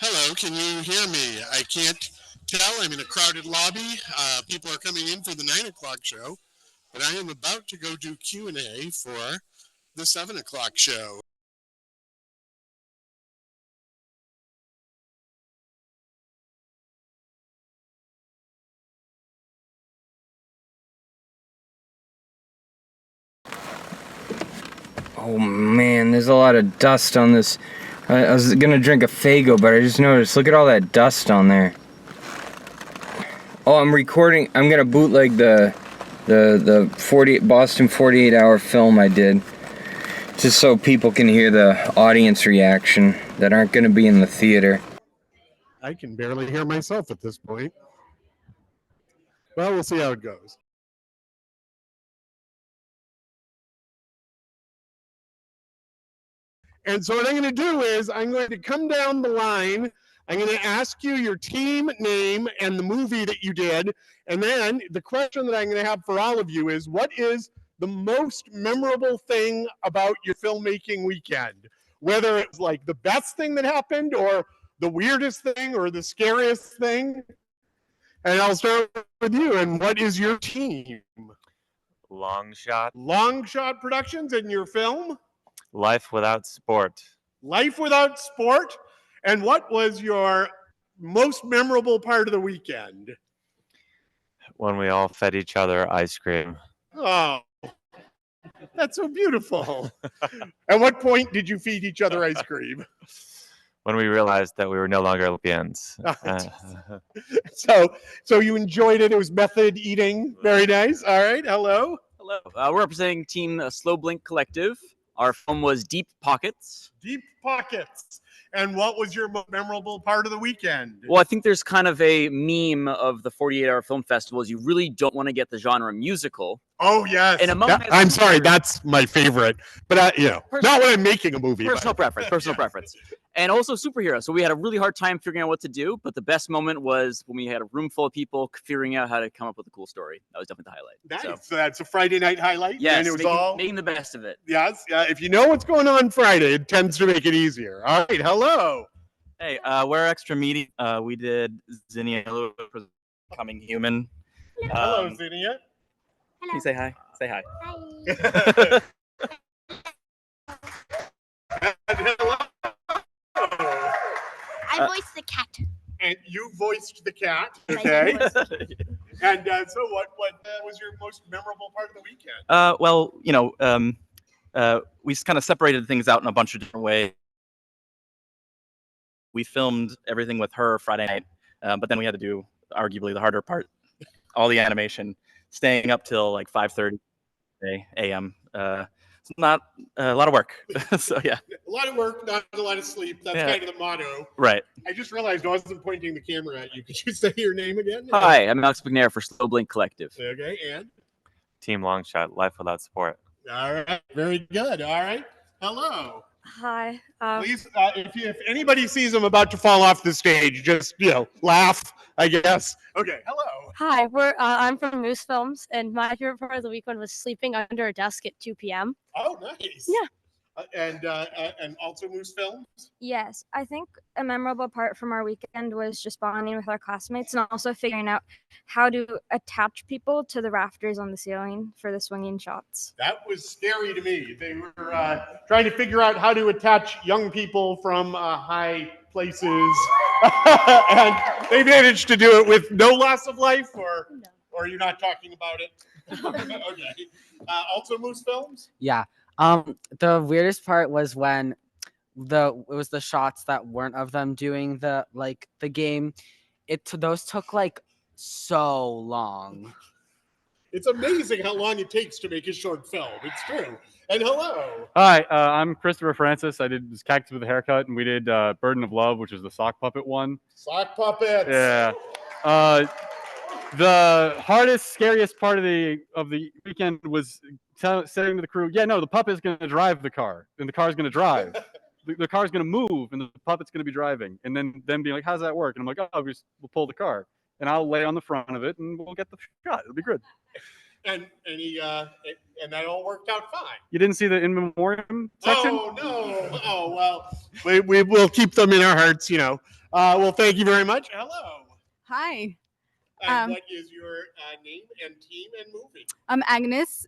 Hello, can you hear me? I can't tell. I'm in a crowded lobby. People are coming in for the 9 o'clock show, but I am about to go do Q&A for the 7 o'clock show. Oh man, there's a lot of dust on this. I was gonna drink a Faygo, but I just noticed, look at all that dust on there. Oh, I'm recording, I'm gonna bootleg the Boston 48-hour film I did. Just so people can hear the audience reaction that aren't gonna be in the theater. I can barely hear myself at this point. Well, we'll see how it goes. And so what I'm going to do is I'm going to come down the line. I'm going to ask you your team name and the movie that you did. And then the question that I'm going to have for all of you is, what is the most memorable thing about your filmmaking weekend? Whether it's like the best thing that happened or the weirdest thing or the scariest thing. And I'll start with you. And what is your team? Long Shot. Long Shot Productions and your film? Life Without Sport. Life Without Sport. And what was your most memorable part of the weekend? When we all fed each other ice cream. Oh, that's so beautiful. At what point did you feed each other ice cream? When we realized that we were no longer Olympians. So you enjoyed it. It was method eating. Very nice. All right. Hello. Hello. We're representing Team Slow Blink Collective. Our film was Deep Pockets. Deep Pockets. And what was your most memorable part of the weekend? Well, I think there's kind of a meme of the 48-hour film festival is you really don't want to get the genre musical. Oh, yes. And among I'm sorry, that's my favorite. But, not when I'm making a movie. Personal preference. And also superhero. So we had a really hard time figuring out what to do. But the best moment was when we had a room full of people figuring out how to come up with a cool story. That was definitely the highlight. Nice. So that's a Friday night highlight? Yes, and it was making the best of it. Yes. If you know what's going on Friday, it tends to make it easier. All right. Hello. Hey, we're Extra Media. We did Zinnia Becoming Human. Hello, Zinnia. Can you say hi? Say hi. Hi. Hello. I voiced the cat. And you voiced the cat. Okay. And so what was your most memorable part of the weekend? We kind of separated things out in a bunch of different ways. We filmed everything with her Friday night, but then we had to do arguably the harder part, all the animation, staying up till like 5:30 a.m. It's not a lot of work. So yeah. A lot of work, not a lot of sleep. That's kind of the motto. Right. I just realized I wasn't pointing the camera at you. Could you say your name again? Hi, I'm Alex McNair for Slow Blink Collective. Okay, and? Team Long Shot. Life Without Sport. All right. Very good. All right. Hello. Hi. Please, if anybody sees him about to fall off the stage, just, laugh, I guess. Okay. Hello. Hi. I'm from Moose Films, and my favorite part of the weekend was sleeping under a desk at 2 p.m. Oh, nice. Yeah. And also Moose Films? Yes, I think a memorable part from our weekend was just bonding with our classmates and also figuring out how to attach people to the rafters on the ceiling for the swinging shots. That was scary to me. They were trying to figure out how to attach young people from high places, and they managed to do it with no loss of life, or are you not talking about it? Okay. Also Moose Films? Yeah. The weirdest part was when it was the shots that weren't of them doing the game. Those took like so long. It's amazing how long it takes to make a short film. It's true. And hello. Hi, I'm Christopher Francis. I did this Cactus with a Haircut, and we did Burden of Love, which is the sock puppet one. Sock puppets. Yeah. The hardest, scariest part of the weekend was saying to the crew, the puppet's going to drive the car, and the car's going to drive. The car's going to move, and the puppet's going to be driving. And then them being like, how does that work? And I'm like, we'll pull the car, and I'll lay on the front of it, and we'll get the shot. It'll be good. And that all worked out fine. You didn't see the in memoriam section? Oh, no. Oh, well, we will keep them in our hearts, Well, thank you very much. Hello. Hi, And what is your name and team and movie? I'm Agnes.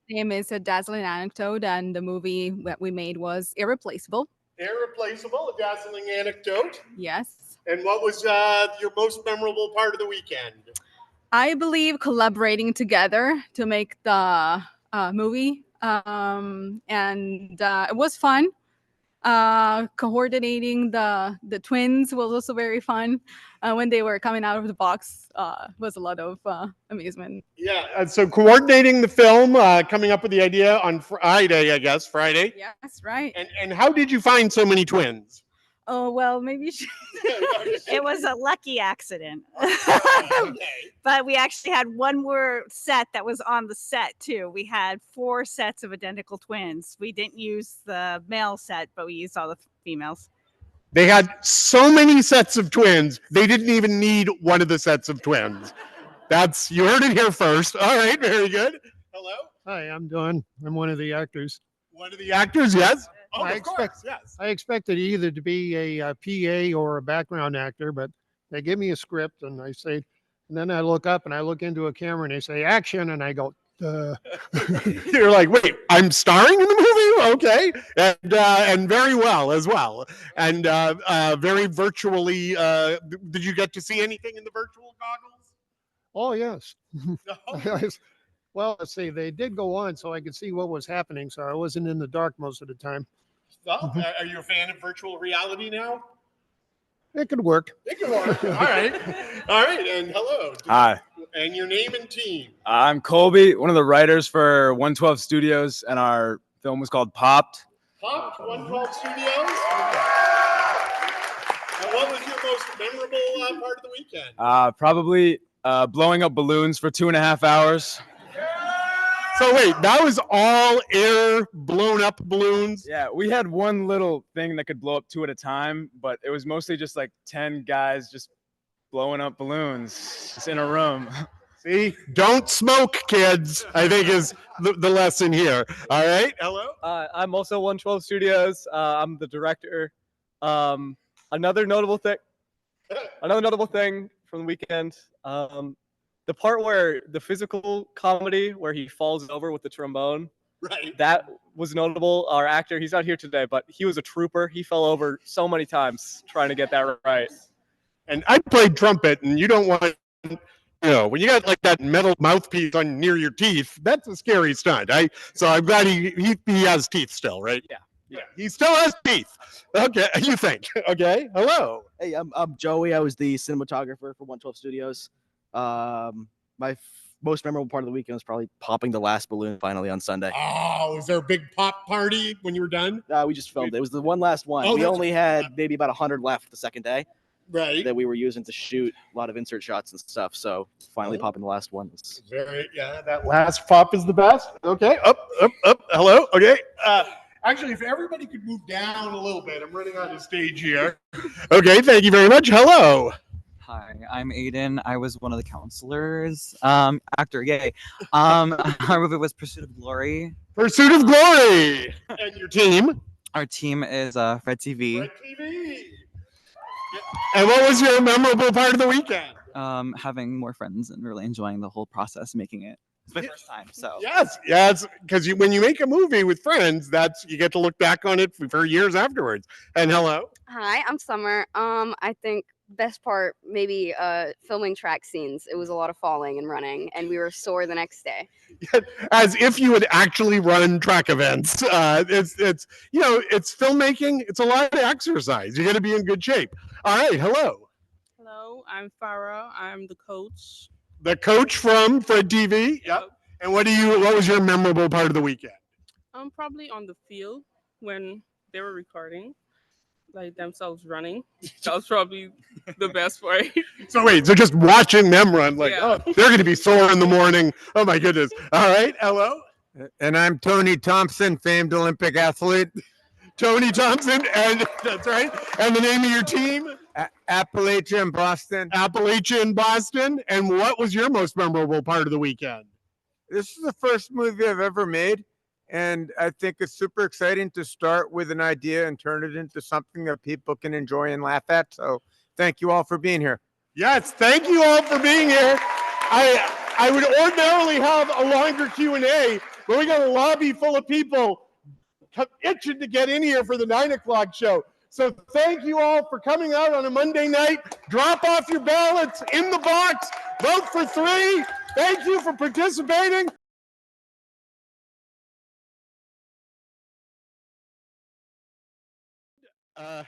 Name is A Dazzling Anecdote, and the movie that we made was Irreplaceable. Irreplaceable, a dazzling anecdote. Yes. And what was your most memorable part of the weekend? I believe collaborating together to make the movie, and it was fun. Coordinating the twins was also very fun. When they were coming out of the box, was a lot of amusement. Yeah, so coordinating the film, coming up with the idea on Friday, I guess, Friday. Yes, right. And how did you find so many twins? Oh, well, maybe It was a lucky accident. Okay. But we actually had one more set that was on the set too. We had 4 sets of identical twins. We didn't use the male set, but we used all the females. They had so many sets of twins, they didn't even need one of the sets of twins. You heard it here first. All right, very good. Hello? Hi, I'm Don. I'm one of the actors. One of the actors, yes? Oh, I of course, yes. I expected either to be a PA or a background actor, but they give me a script and I say, and then I look up and I look into a camera and they say action and I go, You're like, wait, I'm starring in the movie? Okay. And very well as well. And very virtually, did you get to see anything in the virtual goggles? oh yes. No. Well, let's see, they did go on so I could see what was happening, so I wasn't in the dark most of the time. Well, are you a fan of virtual reality now? It could work. It can work. All right. All right. And hello. Hi, And your name and team. I'm Colby, one of the writers for 112 Studios, and our film was called Popped. Popped 112 Studios. And what was your most memorable part of the weekend? Probably blowing up balloons for 2.5 hours. So wait, that was all air blown up balloons? Yeah, we had one little thing that could blow up 2 at a time, but it was mostly just like 10 guys just blowing up balloons just in a room. See, don't smoke, kids, I think is the lesson here. All right, hello? I'm also 112 Studios. I'm the director. Another notable thing from the weekend. The part where the physical comedy where he falls over with the trombone. Right. That was notable. Our actor, he's not here today, but he was a trooper. He fell over so many times trying to get that right. And I played trumpet, and you don't want, when you got like that metal mouthpiece on near your teeth, that's a scary stunt. So I'm glad he has teeth still, right? Yeah. Yeah, he still has teeth. Okay, you think? Okay, hello. Hey, I'm Joey. I was the cinematographer for 112 Studios. Most memorable part of the weekend was probably popping the last balloon finally on Sunday. Oh, was there a big pop party when you were done? We just filmed it. It was the one last one. Oh, We that's only had maybe about 100 left the second day. Right. That we were using to shoot a lot of insert shots and stuff. So finally popping the last one. Yeah, that last pop is the best. Okay, up. Hello. Okay. Actually, if everybody could move down a little bit, I'm running on the stage here. Okay, thank you very much. Hello. Hi, I'm Aiden. I was one of the counselors. Actor, yay. Our movie was Pursuit of Glory. Pursuit of Glory. And your team? Our team is Fred TV. Fred TV. And what was your memorable part of the weekend? Having more friends and really enjoying the whole process, making it. It's my first time, so. Yes, because when you make a movie with friends, you get to look back on it for years afterwards. And hello. Hi, I'm Summer. I think best part maybe filming track scenes. It was a lot of falling and running, and we were sore the next day. As if you would actually run track events. It's filmmaking. It's a lot of exercise. You got to be in good shape. All right, hello. Hello, I'm Farah. I'm the coach. The coach from Fred TV. Yep. And what was your memorable part of the weekend? I'm probably on the field when they were recording, like themselves running. That was probably the best part. So just watching them run, they're going to be sore in the morning. Oh my goodness. All right, hello. And I'm Tony Thompson, famed Olympic athlete. Tony Thompson, and that's right. And the name of your team? Appalachia in Boston. Appalachia in Boston. And what was your most memorable part of the weekend? This is the first movie I've ever made, And I think it's super exciting to start with an idea and turn it into something that people can enjoy and laugh at. So thank you all for being here. Yes, thank you all for being here. I would ordinarily have a longer Q&A, but we got a lobby full of people itching to get in here for the 9 o'clock show. So thank you all for coming out on a Monday night. Drop off your ballots in the box. Vote for 3. Thank you for participating.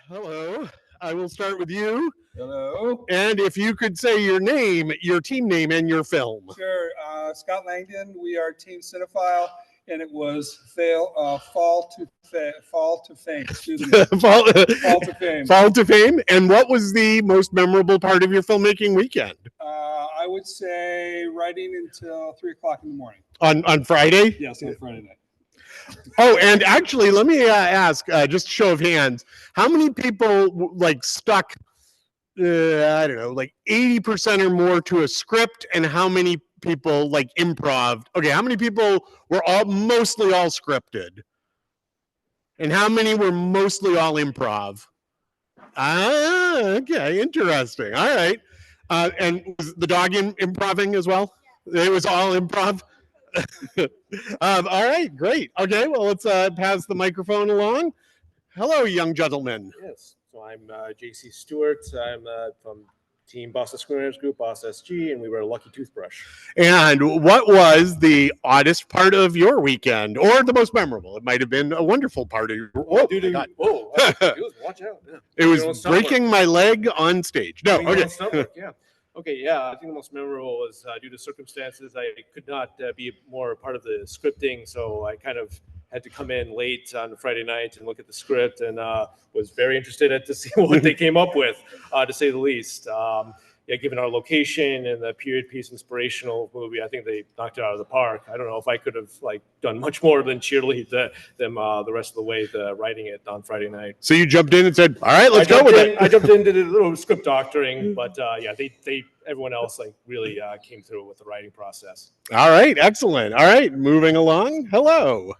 Hello. I will start with you. Hello. And if you could say your name, your team name, and your film. Sure. Scott Langdon. We are Team Cinephile, and it was Fall to Fame. Excuse me. Fall to Fame. Fall to Fame. And what was the most memorable part of your filmmaking weekend? I would say writing until 3 o'clock in the morning. On Friday? Yes, on Friday night. Oh, and actually, let me ask, just a show of hands, how many people like stuck, I don't know, like 80% or more to a script, and how many people like improv? Okay, how many people were mostly all scripted? And how many were mostly all improv? Ah, okay, interesting. All right. And was the dog improving as well? It was all improv? All right, great. Okay, well, let's pass the microphone along. Hello, young gentlemen. Yes, so I'm JC Stewart. I'm from Team Boston Screenwriters Group, Boss SG, and we were a Lucky Toothbrush. And what was the oddest part of your weekend, or the most memorable? It might have been a wonderful part of your. Watch out! Yeah. It was breaking my leg on stage. No, okay. Yeah. Okay, yeah, I think the most memorable was due to circumstances. I could not be more a part of the scripting, so I kind of had to come in late on Friday night and look at the script, and was very interested to see what they came up with, to say the least. Yeah, given our location and the period piece inspirational movie, I think they knocked it out of the park. I don't know if I could have done much more than cheerlead them the rest of the way writing it on Friday night. So you jumped in and said, "All right, let's go with it." I jumped in, did a little script doctoring, but yeah, everyone else really came through with the writing process. All right, excellent. All right, moving along. Hello.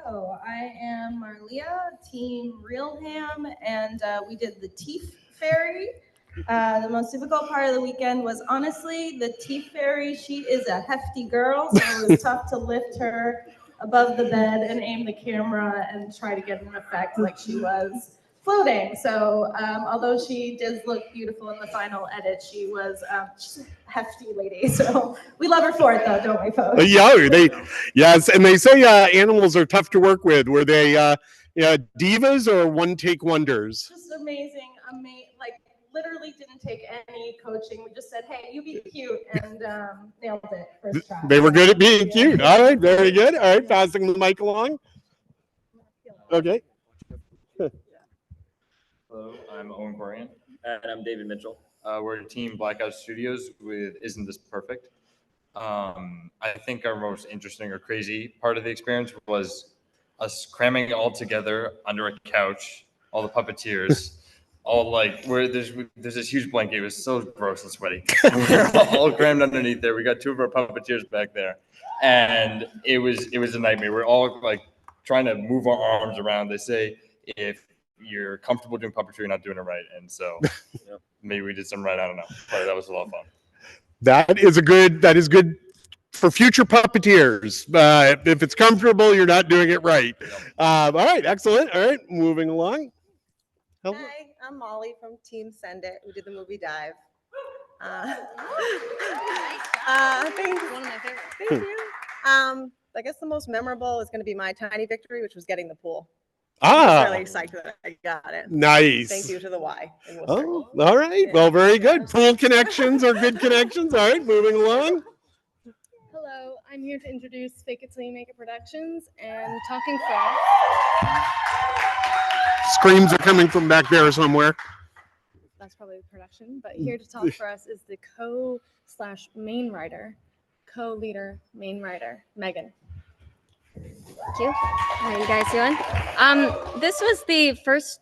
Hello, I am Marlia, Team Realham, and we did the Teeth Fairy. The most difficult part of the weekend was honestly the Teeth Fairy. She is a hefty girl, so it was tough to lift her above the bed and aim the camera and try to get an effect like she was floating. So although she does look beautiful in the final edit, she was she's a hefty lady. So we love her for it, though, don't we, folks? Yes, and they say animals are tough to work with. Were they divas or one-take wonders? Just amazing. Like literally didn't take any coaching. We just said, "Hey, you be cute," and nailed it first try. They were good at being cute. All right, very good. All right, passing the mic along. Okay. Hello, I'm Owen Corian. And I'm David Mitchell. We're Team Blackout Studios with Isn't This Perfect? I think our most interesting or crazy part of the experience was us cramming it all together under a couch, all the puppeteers, all where there's this huge blanket. It was so gross and sweaty. We're all crammed underneath there. We got 2 of our puppeteers back there, and it was a nightmare. We're all trying to move our arms around. They say if you're comfortable doing puppetry, you're not doing it right, and so maybe we did some right. I don't know, but that was a lot of fun. That is good for future puppeteers. If it's comfortable, you're not doing it right. All right, excellent. All right, moving along. Hello. Hi, I'm Molly from Team Send It. We did the movie Dive. Thank you. One of my favorites. Thank you. I guess the most memorable is going to be my tiny victory, which was getting the pool. I'm really psyched that I got it. Nice. Thank you to the Y. Oh, all right. Well, very good. Pool connections are good connections. All right, moving along. Hello, I'm here to introduce Fake It Till You Make It Productions and Talking Fast. Screams are coming from back there somewhere. That's probably the production, but here to talk for us is the co/main writer, co-leader, main writer, Megan. Thank you. How are you guys doing? This was the first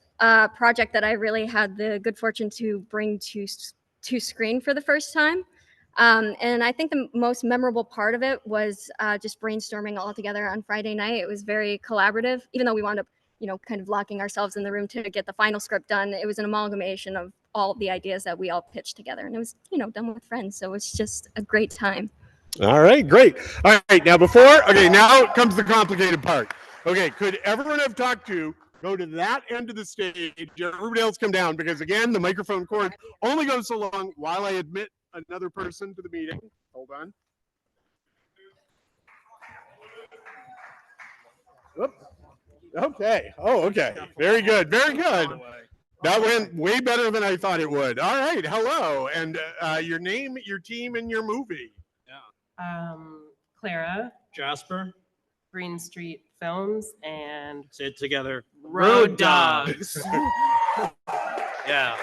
project that I really had the good fortune to bring to screen for the first time. And I think the most memorable part of it was just brainstorming all together on Friday night. It was very collaborative, even though we wound up, kind of locking ourselves in the room to get the final script done. It was an amalgamation of all the ideas that we all pitched together, and it was, done with friends. So it's just a great time. All right, great. All right, now now comes the complicated part. Okay, could everyone I've talked to go to that end of the stage? Everybody else come down, because again, the microphone cord only goes so long while I admit another person to the meeting. Hold on. Whoop. Okay. Oh, okay. Very good. Very good. That went way better than I thought it would. All right. Hello. And your name, your team, and your movie. Clara, Jasper, Green Street Films, and say it together. Road Dogs. Yeah.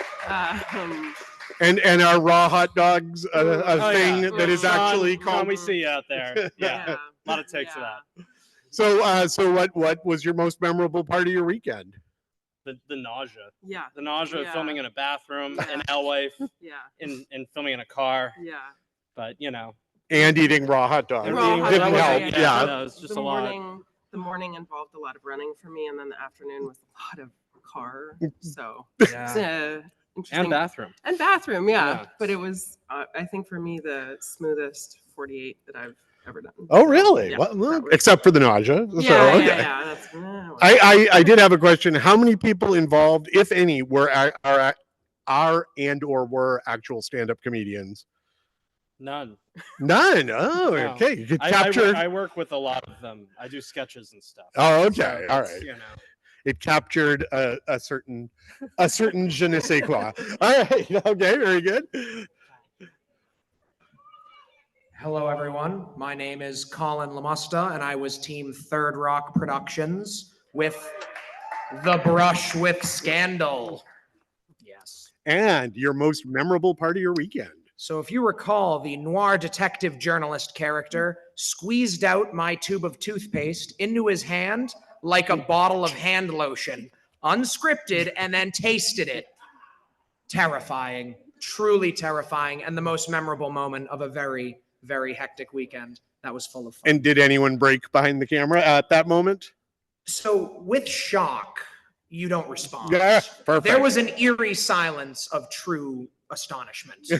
And are raw hot dogs a thing that is actually called? We see you out there. Yeah. A lot of takes of that. So what was your most memorable part of your weekend? The nausea. Yeah. The nausea of filming in a bathroom, in Alewife, in filming in a car. Yeah. But And eating raw hot dogs. Didn't help. Yeah. It was just a lot. The morning involved a lot of running for me, and then the afternoon was a lot of car. So Yeah. interesting. And bathroom. Yeah. But it was, I think for me, the smoothest 48 that I've ever done. Oh, really? Yeah, Well, except for the nausea. Yeah, So, okay. yeah. That's, I did have a question. How many people involved, if any, are and or were actual stand-up comedians? None. None. Oh, No. okay. You could I capture. I work with a lot of them. I do sketches and stuff. Oh, okay. So All it's, right. It captured a certain je ne sais quoi. All right. Okay. Very good. Hello, everyone. My name is Colin Lamusta, and I was Team Third Rock Productions with The Brush with Scandal. Yes. And your most memorable part of your weekend? So if you recall, the noir detective journalist character squeezed out my tube of toothpaste into his hand like a bottle of hand lotion, unscripted, and then tasted it. Terrifying, truly terrifying, and the most memorable moment of a very, very hectic weekend that was full of fun. And did anyone break behind the camera at that moment? So with shock, you don't respond. Yeah, perfect. There was an eerie silence of true astonishment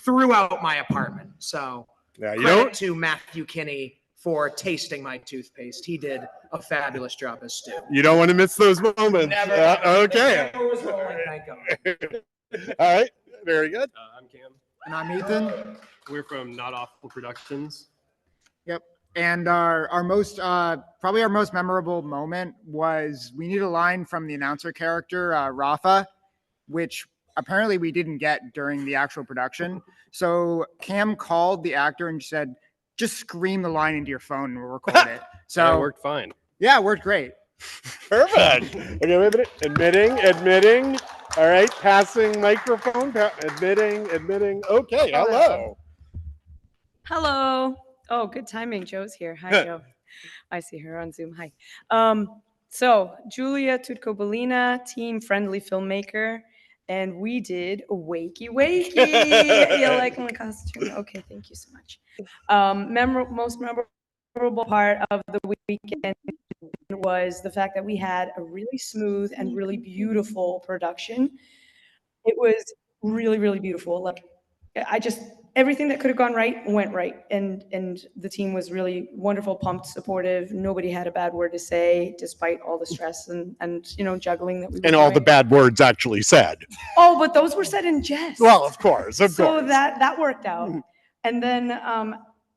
throughout my apartment. So Yeah, you credit don't. to Matthew Kinney for tasting my toothpaste. He did a fabulous job as Stu. You don't want to miss those moments. Never. Okay. The camera was rolling, thank God. All right. Very good. I'm Cam. And I'm Ethan. We're from Not Awful Productions. Yep. And our most probably our most memorable moment was we need a line from the announcer character Rafa, which apparently we didn't get during the actual production. So Cam called the actor and said, "Just scream the line into your phone and we'll record it." So it worked fine. Yeah, it worked great. Perfect. Okay, wait a minute. Admitting. All right, passing microphone. Admitting. Okay, hello. Hello. Oh, good timing. Joe's here. Hi, Joe. I see her on Zoom. Hi. So Julia Tutko-Bolina, team friendly filmmaker, and we did Wakey Wakey. You like my costume? Okay, thank you so much. Most memorable part of the weekend was the fact that we had a really smooth and really beautiful production. It was really, really beautiful. Like everything that could have gone right went right, and the team was really wonderful, pumped, supportive. Nobody had a bad word to say, despite all the stress and juggling that we were And all the doing. bad words actually said. Oh, but those were said in jest. Well, of course. So that worked out. And then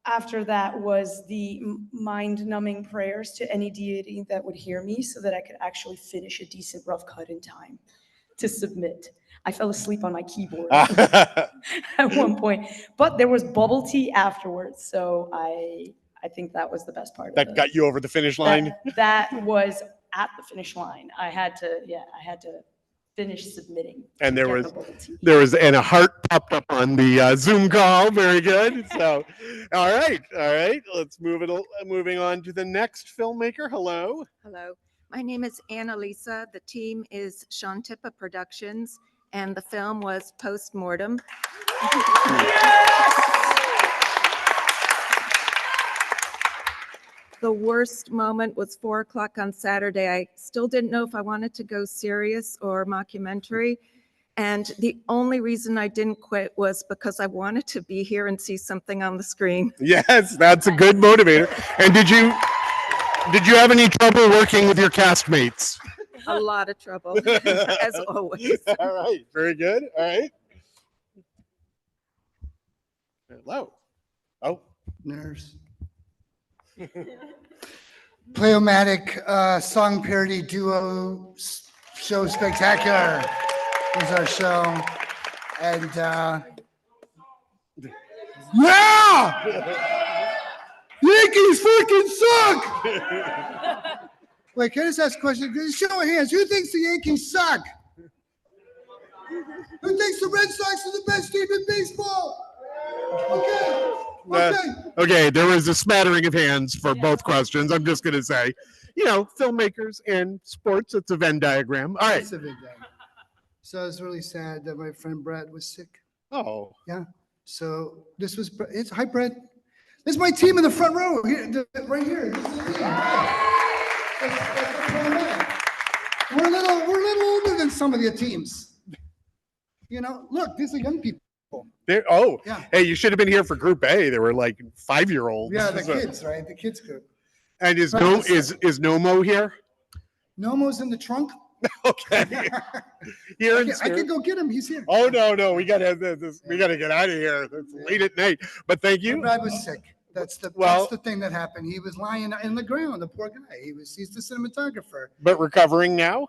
after that was the mind-numbing prayers to any deity that would hear me, so that I could actually finish a decent rough cut in time to submit. I fell asleep on my keyboard at one point, but there was bubble tea afterwards, so I think that was the best part. That got you over the finish line. That was at the finish line. I had to finish submitting. And there to was get the bubble tea. and a heart popped up on the Zoom call. Very good. So, all right. Let's moving on to the next filmmaker. Hello. Hello, my name is Annalisa. The team is Shantipa Productions, and the film was Postmortem. The worst moment was 4 o'clock on Saturday. I still didn't know if I wanted to go serious or mockumentary. And the only reason I didn't quit was because I wanted to be here and see something on the screen. Yes, that's a good motivator. And did you have any trouble working with your castmates? A lot of trouble, as always. All right, very good. All right. Hello. Oh, Nurse. Playmatic song parody duo show spectacular is our show. And yeah! Yankees freaking suck! Wait, can I just ask a question? Show of hands. Who thinks the Yankees suck? Who thinks the Red Sox are the best team in baseball? Okay, there was a smattering of hands for both questions. I'm just going to say, filmmakers and sports, it's a Venn diagram. All right. It's a Venn diagram. So I was really sad that my friend Brad was sick. Oh. Yeah. So hi, Brad. This is my team in the front row, here, right here. This is me. We're a little older than some of the teams. Look, these are young people. Yeah. Hey, you should have been here for Group A. They were like 5-year-olds. Yeah, the kids, right? The kids group. And is Nomo here? Nomo's in the trunk. Okay. I can go get him. He's here. Oh no, we gotta we gotta get out of here. It's late at night. But thank you. Brad was sick. That's the thing that happened. He was lying in the ground. The poor guy. He's the cinematographer. But recovering now.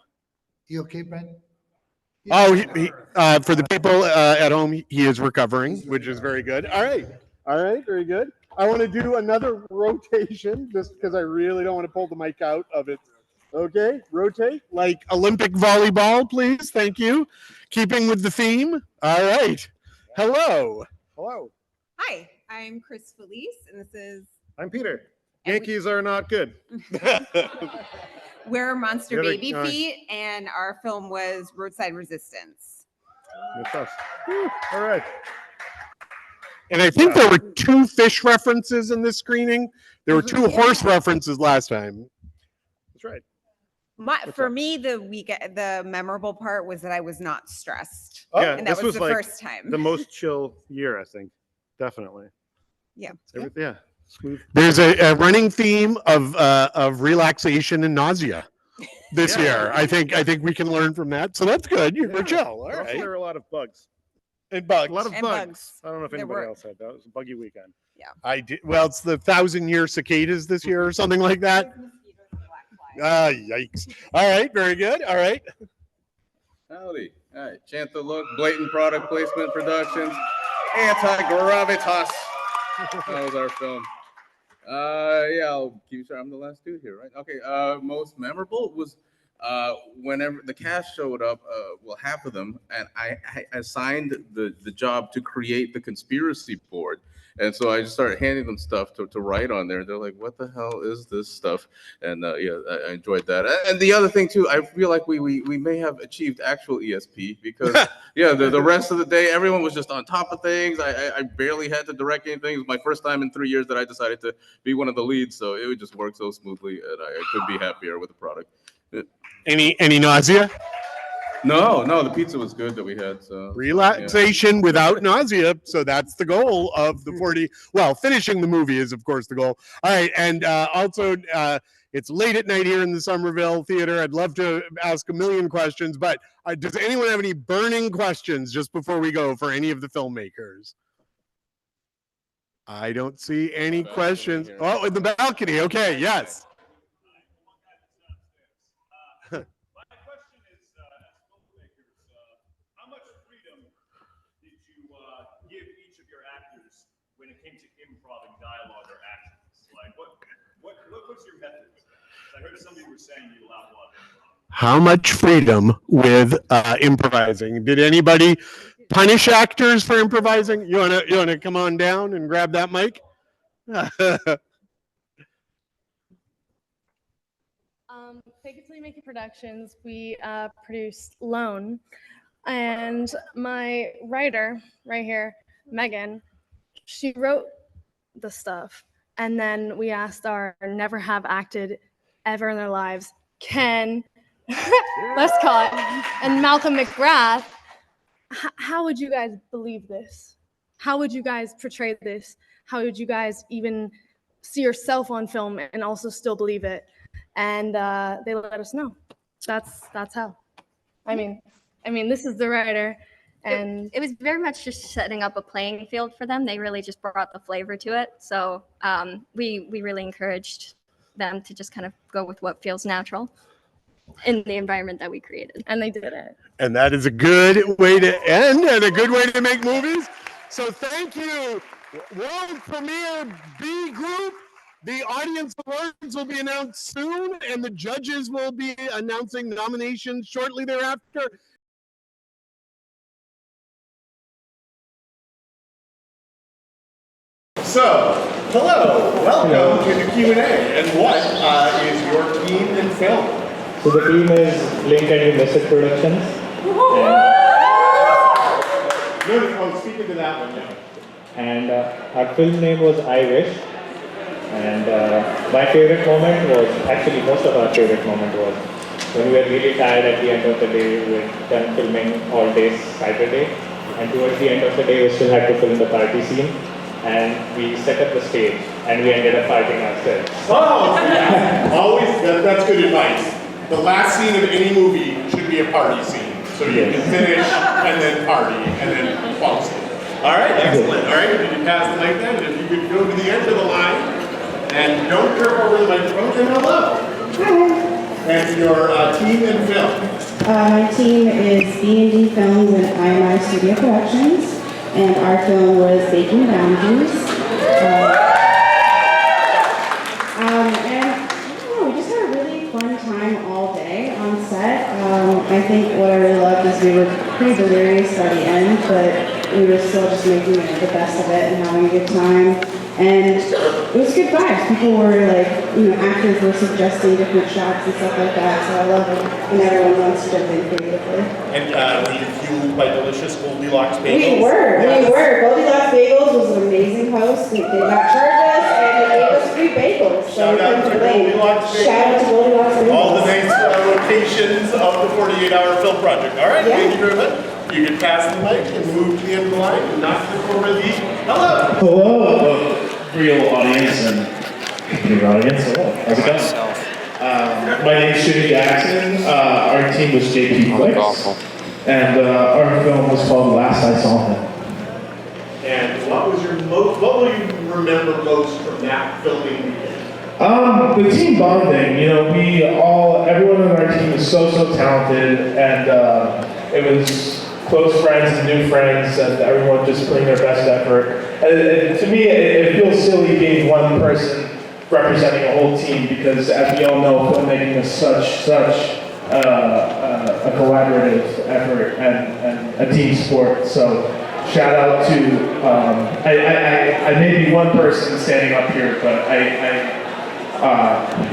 You okay, Brad? Oh, for the people at home, he is recovering, which is very good. All right, very good. I want to do another rotation just because I really don't want to pull the mic out of it. Okay, rotate like Olympic volleyball, please. Thank you. Keeping with the theme. All right. Hello. Hi, I'm Chris Felice, and this is I'm Peter. Yankees are not good. We're Monster The other Baby guy. Feet, and our film was Roadside Resistance. That's us. All right. And I think there were 2 fish references in this screening. There were 2 horse references last time. That's right. For me, the memorable part was that I was not stressed. Yeah, and that this was the like first time. the most chill year, I think. Definitely. Yeah. Yeah. Smooth. There's a running theme of relaxation and nausea this year. I think we can learn from that. So that's good. We're chill. All Also, right. there were a lot of bugs. And bugs. A lot of And bugs. bugs. I don't know if There anybody were- else had that. It was a buggy weekend. Yeah. I did. Well, it's the 1,000-year cicadas this year or something like that. Yikes. All right. Very good. All right. Howdy. All right. Chantha Look, Blatant Product Placement Productions, Anti-Gravitas. That was our film. Yeah, I'll keep sure I'm the last dude here, right? Okay. Most memorable was whenever the cast showed up, well, half of them, and I assigned the job to create the conspiracy board. And so I just started handing them stuff to write on there. They're like, what the hell is this stuff? And yeah, I enjoyed that. And the other thing too, I feel like we may have achieved actual ESP because yeah, the rest of the day, everyone was just on top of things. I barely had to direct anything. It was my first time in 3 years that I decided to be one of the leads. So it would just work so smoothly, and I couldn't be happier with the product. Any nausea? No, the pizza was good that we had. So Relaxation without nausea. So that's the goal of the 40. Well, finishing the movie is, of course, the goal. All right. And also, it's late at night here in the Somerville Theater. I'd love to ask a million questions, but does anyone have any burning questions just before we go for any of the filmmakers? I don't see any questions. Oh, in the balcony. Okay. Yes. when it came to improv dialogue or actions? Like, what's your method? I heard somebody was saying you allow a lot of improv. How much freedom with improvising? Did anybody punish actors for improvising? You wanna come on down and grab that mic? Fake It Till You Make It Productions, we produced Lone, and my writer right here, Megan, she wrote the stuff, And then we asked our never have acted ever in their lives, Ken Lescott and Malcolm McGrath, how would you guys believe this? How would you guys portray this? How would you guys even see yourself on film and also still believe it? And they let us know. That's how. I mean, this is the writer. And it was very much just setting up a playing field for them. They really just brought the flavor to it. So we really encouraged them to just kind of go with what feels natural in the environment that we created. And they did it. And that is a good way to end and a good way to make movies. So thank you, world premiere B Group. The audience awards will be announced soon, and the judges will be announcing nominations shortly thereafter. So, hello, welcome to the Q&A. And what is your team in film? So the team is Blink and You Miss It Productions. No, speaking to that one now. And our film name was I Wish. And my favorite moment was, actually most of our favorite moment was when we were really tired at the end of the day. We had done filming all day Saturday. And towards the end of the day, we still had to film the party scene. And we set up the stage, and we ended up partying ourselves. Oh, yeah. Always, that's good advice. The last scene of any movie should be a party scene. So you can finish, and then party, and then fall asleep. All right, excellent. All right, you can pass the mic then, and if you could go to the end of the line, and don't trip over the microphone, and hello. And your team and film. My team is B&D Films and IMI Studio Productions. And our film was Baking Boundaries. And I don't know, we just had a really fun time all day on set. I think what I really loved is we were pretty delirious by the end, but we were still just making the best of it and having a good time. And it was good vibes. People were like, actors were suggesting different shots and stuff like that. So I love it when everyone wants to jump in creatively. And were you fueled by delicious Goldilocks bagels? We were. Goldilocks Bagels was an amazing host. They did not charge us, and they gave us free bagels. So Shout out to Goldilocks Bagels. Shout out to Goldilocks Bagels. All the nice locations of the 48-hour film project. All right, thank you very much. You can pass the mic and move to the end of the line and knock the over the hello. Hello, real audience and your audience. Hello, how's it going? My name is Shitty Jackson. Our team was JP Flicks, and our film was called Last I Saw Him. And what will you remember most from that filming weekend? The team bonding. Everyone on our team is so talented, and it was close friends and new friends, and everyone just putting their best effort. And to me, it feels silly being one person representing a whole team, because as we all know, filmmaking is such a collaborative effort and a team sport. So shout out to, I may be one person standing up here, but I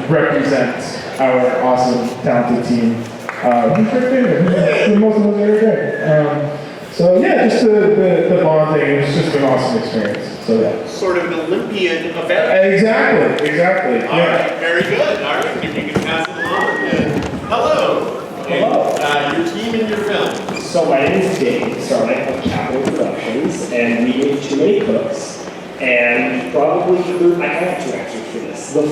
represent our awesome, talented team. Most of us every day. So yeah, just the bonding, it was just an awesome experience. So yeah. Sort of an Olympian event. Exactly. All right, very good. All right, if you can pass it along. And hello. And, your team and your film. So my name is Dave Starlight of Capital Productions, and we ate too many cooks. And probably, I have two answers for this. The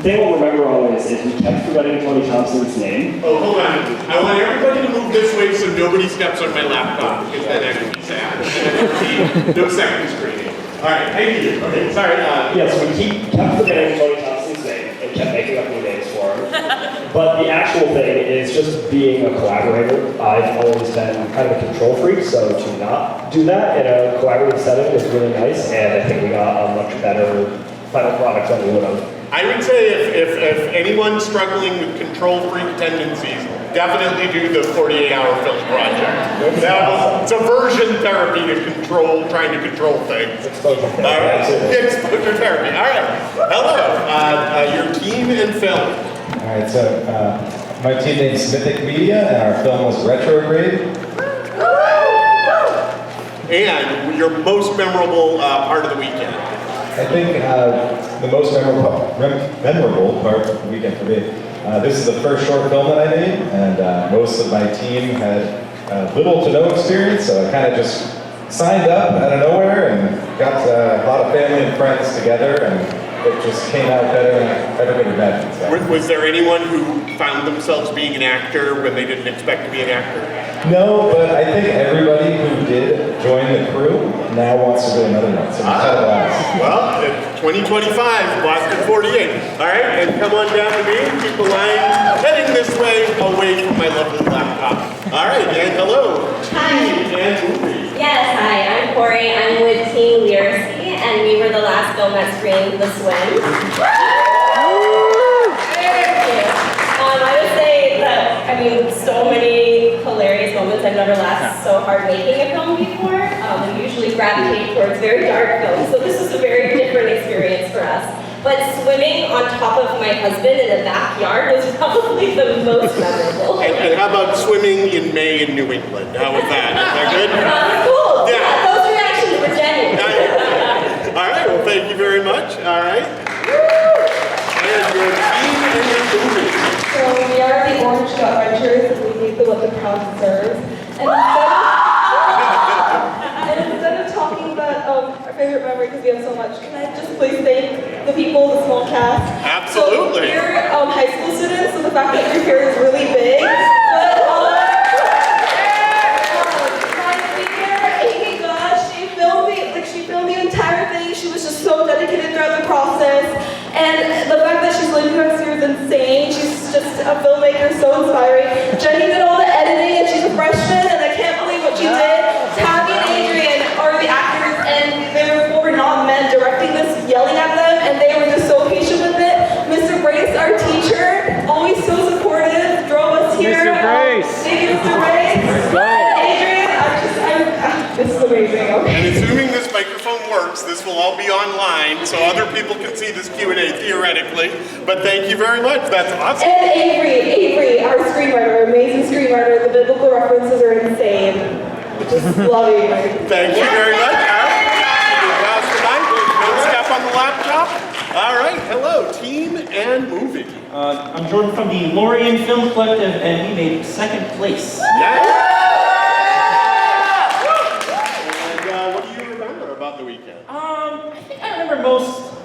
thing I'll remember always is we kept forgetting Tony Thompson's name. Oh, hold on. I want everybody to move this way so nobody steps on my laptop, because then I can be sad. And then no second screening. All right, thank you. Okay, sorry. So we kept forgetting Tony Thompson's name and kept making up new names for him. But the actual thing is just being a collaborator. I've always been kind of a control freak, so to not do that in a collaborative setting is really nice, and I think we got a much better final product than we would have. I would say if anyone's struggling with control freak tendencies, definitely do the 48-hour film project. It's aversion therapy to trying to control things. Exposure therapy. All right. Exposure therapy. All right. Hello. Your team and film. All right, so my team named Smithic Media, and our film was Retrograde. And your most memorable part of the weekend. I think the most memorable part of the weekend for me. This is the first short film that I made, and most of my team had little to no experience, so I kind of just signed up out of nowhere and got a lot of family and friends together, and it just came out better than I ever could imagine. So. Was there anyone who found themselves being an actor when they didn't expect to be an actor? No, but I think everybody who did join the crew now wants to do another one. So well, 2025, Boston 48. All right, and come on down to me. Keep the line heading this way, away from my lovely laptop. All right, and hello. Hi. Team and movie. Yes, hi, I'm Corey. I'm with Team Lyracy, and we were the last film that screened The Swim. I would say that, I mean, so many hilarious moments. I've never laughed so hard making a film before. We usually gravitate towards very dark films, so this was a very different experience for us. But swimming on top of my husband in a backyard was probably the most memorable. And how about swimming in May in New England? How was that? Is that good? Cool. Yeah. Those reactions were genuine. All right, well, thank you very much. All right. And your team and your movie. So we are the Orange Gut Wrenchers, and we need what the crowd deserves. And instead of talking about our favorite memory, because we have so much, can I just please thank the people, the small cast? Absolutely. So we're high school students, so the fact that you're here is really big. But Amy, gosh, she filmed the entire thing. She was just so dedicated throughout the process. And the fact that she's living through here is insane. She's just a filmmaker, so inspiring. Jenny did all the editing, and she's a freshman, and I can't believe what she did. Tabby and Adrian are the actors, and they were not men directing this, yelling at them, and they were just so patient with it. Mr. Brace, our teacher, always so supportive, drove us here. Mr. Brace. Thank you, Mr. Brace. Adrian, this is amazing. Okay. And assuming this microphone works, this will all be online, so other people can see this Q&A theoretically. But thank you very much. That's awesome. And Avery, our screenwriter, amazing screenwriter. The biblical references are insane. Just love you. Thank you very much. Pass the mic. Don't step on the laptop. All right. Hello, team and movie. I'm Jordan from the Lorien Film Collective, and we made second place. Yeah. About the weekend?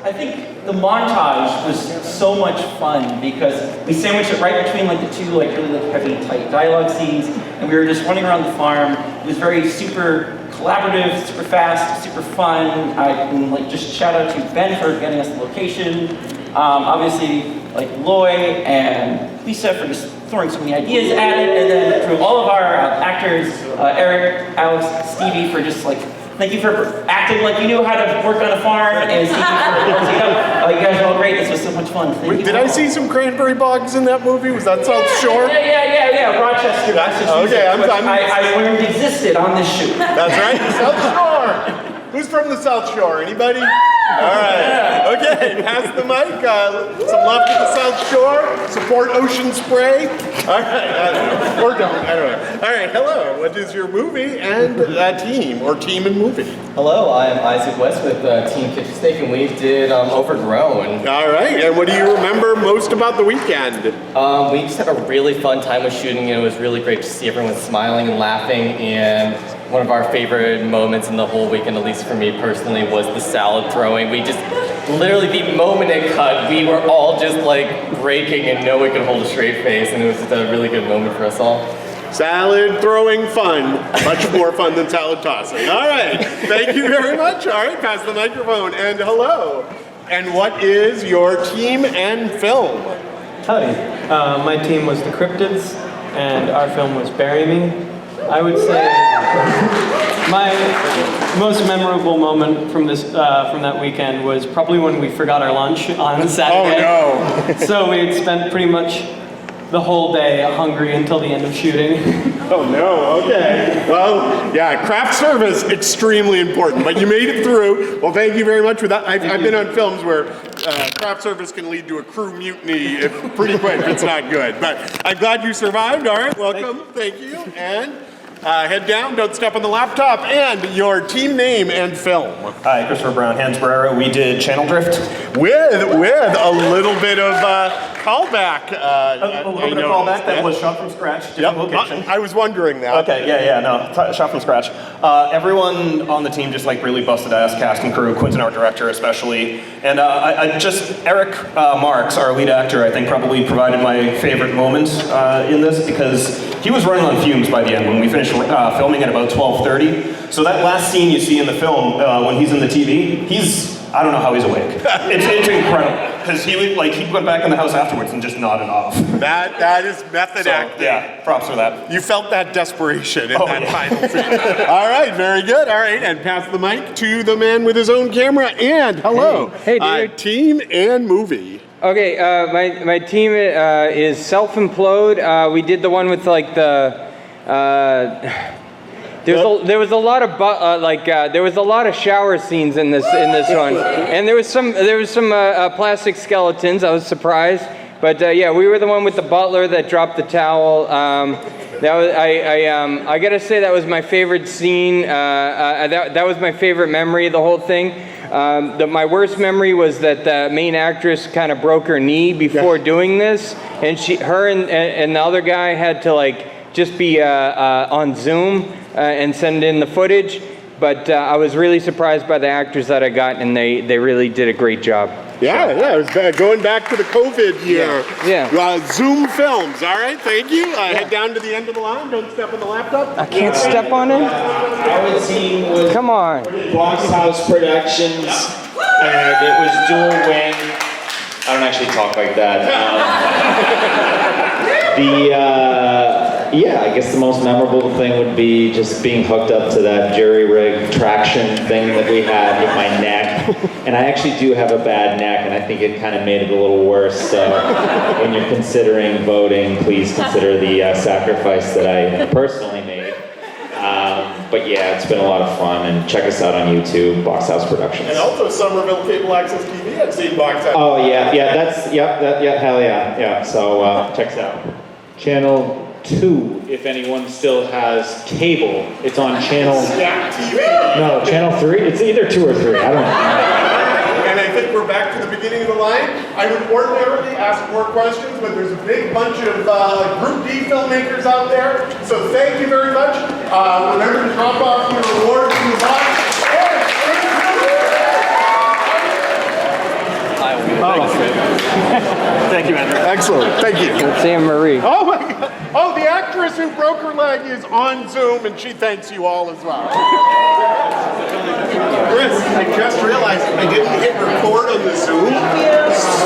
I think the montage was so much fun because we sandwiched it right between like the two like really like heavy tight dialogue scenes, and we were just running around the farm. It was very super collaborative, super fast, super fun. I can like just shout out to Ben for getting us the location. Obviously like Loy and Lisa for just throwing so many ideas at it, and then through all of our actors, Eric, Alex, Stevie for just like thank you for acting like you knew how to work on a farm, and Stevie for working it up. You guys are all great. This was so much fun. Thank you. Did I see some cranberry bogs in that movie? Was that South Shore? Yeah. Rochester, Massachusetts. Okay, I learned existed on this shoot. That's right, South Shore. Who's from the South Shore? Anybody? All right. Okay, pass the mic. Some love to the South Shore. Support Ocean Spray. All right. Or don't. I don't know. All right. Hello. What is your movie and team, or team and movie? Hello, I'm Isaac West with Team Kitchen Steak, and we did Overgrown. All right. And what do you remember most about the weekend? We just had a really fun time with shooting, and it was really great to see everyone smiling and laughing. And one of our favorite moments in the whole weekend, at least for me personally, was the salad throwing. We just, literally the moment it cut, we were all just like breaking and no one could hold a straight face, and it was just a really good moment for us all. Salad throwing fun. Much more fun than salad tossing. All right. Thank you very much. All right, pass the microphone. And hello. And what is your team and film? Howdy. My team was The Cryptids, and our film was Bury Me. I would say my most memorable moment from that weekend was probably when we forgot our lunch on Saturday. Oh no! So we had spent pretty much the whole day hungry until the end of shooting. Oh no, okay. Well, yeah, craft service, extremely important, but you made it through. Well, thank you very much for that. I've been on films where craft service can lead to a crew mutiny pretty quick if it's not good, but I'm glad you survived. All right, welcome, thank you. And Head down, don't step on the laptop, and your team name and film. Hi, Christopher Brown, Hans Barrera. We did Channel Drift. With a little bit of callback. A little bit of callback that was shot from scratch, different location. I was wondering that. Okay, shot from scratch. Everyone on the team just like really busted ass, cast and crew, Quentin, our director especially. And Eric Marks, our lead actor, I think probably provided my favorite moment in this because he was running on fumes by the end when we finished filming at about 12:30. So that last scene you see in the film when he's in the TV, I don't know how he's awake. It's incredible because he went back in the house afterwards and just nodded off. That is method acting. Yeah, props for that. You felt that desperation in that final scene. All right, very good. All right, and pass the mic to the man with his own camera. And hello, hey dude. Team and movie. Okay, my team is Self-Implode. We did the one with like the. There was a lot of there was a lot of shower scenes in this one, and there was some plastic skeletons. I was surprised, but yeah, we were the one with the butler that dropped the towel. That was I gotta say that was my favorite scene. That was my favorite memory of the whole thing. My worst memory was that the main actress kind of broke her knee before doing this, and her and the other guy had to just be on Zoom and send in the footage. But I was really surprised by the actors that I got, and they really did a great job. Yeah, it was going back to the COVID year. Yeah. Zoom films. All right, thank you. Head down to the end of the line. Don't step on the laptop. I can't step on it. Our team was Come on. Box House Productions, and it was dual wing. I don't actually talk like that. I guess the most memorable thing would be just being hooked up to that jury-rig traction thing that we had with my neck. And I actually do have a bad neck, and I think it kind of made it a little worse. So when you're considering voting, please consider the sacrifice that I personally made. But yeah, it's been a lot of fun, and check us out on YouTube, Box House Productions. And also Somerville Cable Access TV. I've seen Box House. Oh yeah, hell yeah. So check us out. Channel 2, if anyone still has cable. It's on channel... Stack TV. No, channel 3? It's either 2 or 3, I don't know. And I think we're back to the beginning of the line. I would ordinarily ask more questions, but there's a big bunch of Group D filmmakers out there. So thank you very much. Remember to drop off your rewards in the box. Thank you, Andrew. Excellent. Thank you. That's Anne Marie. Oh my God. Oh, the actress who broke her leg is on Zoom, and she thanks you all as well. Chris, I just realized I didn't hit record on the Zoom.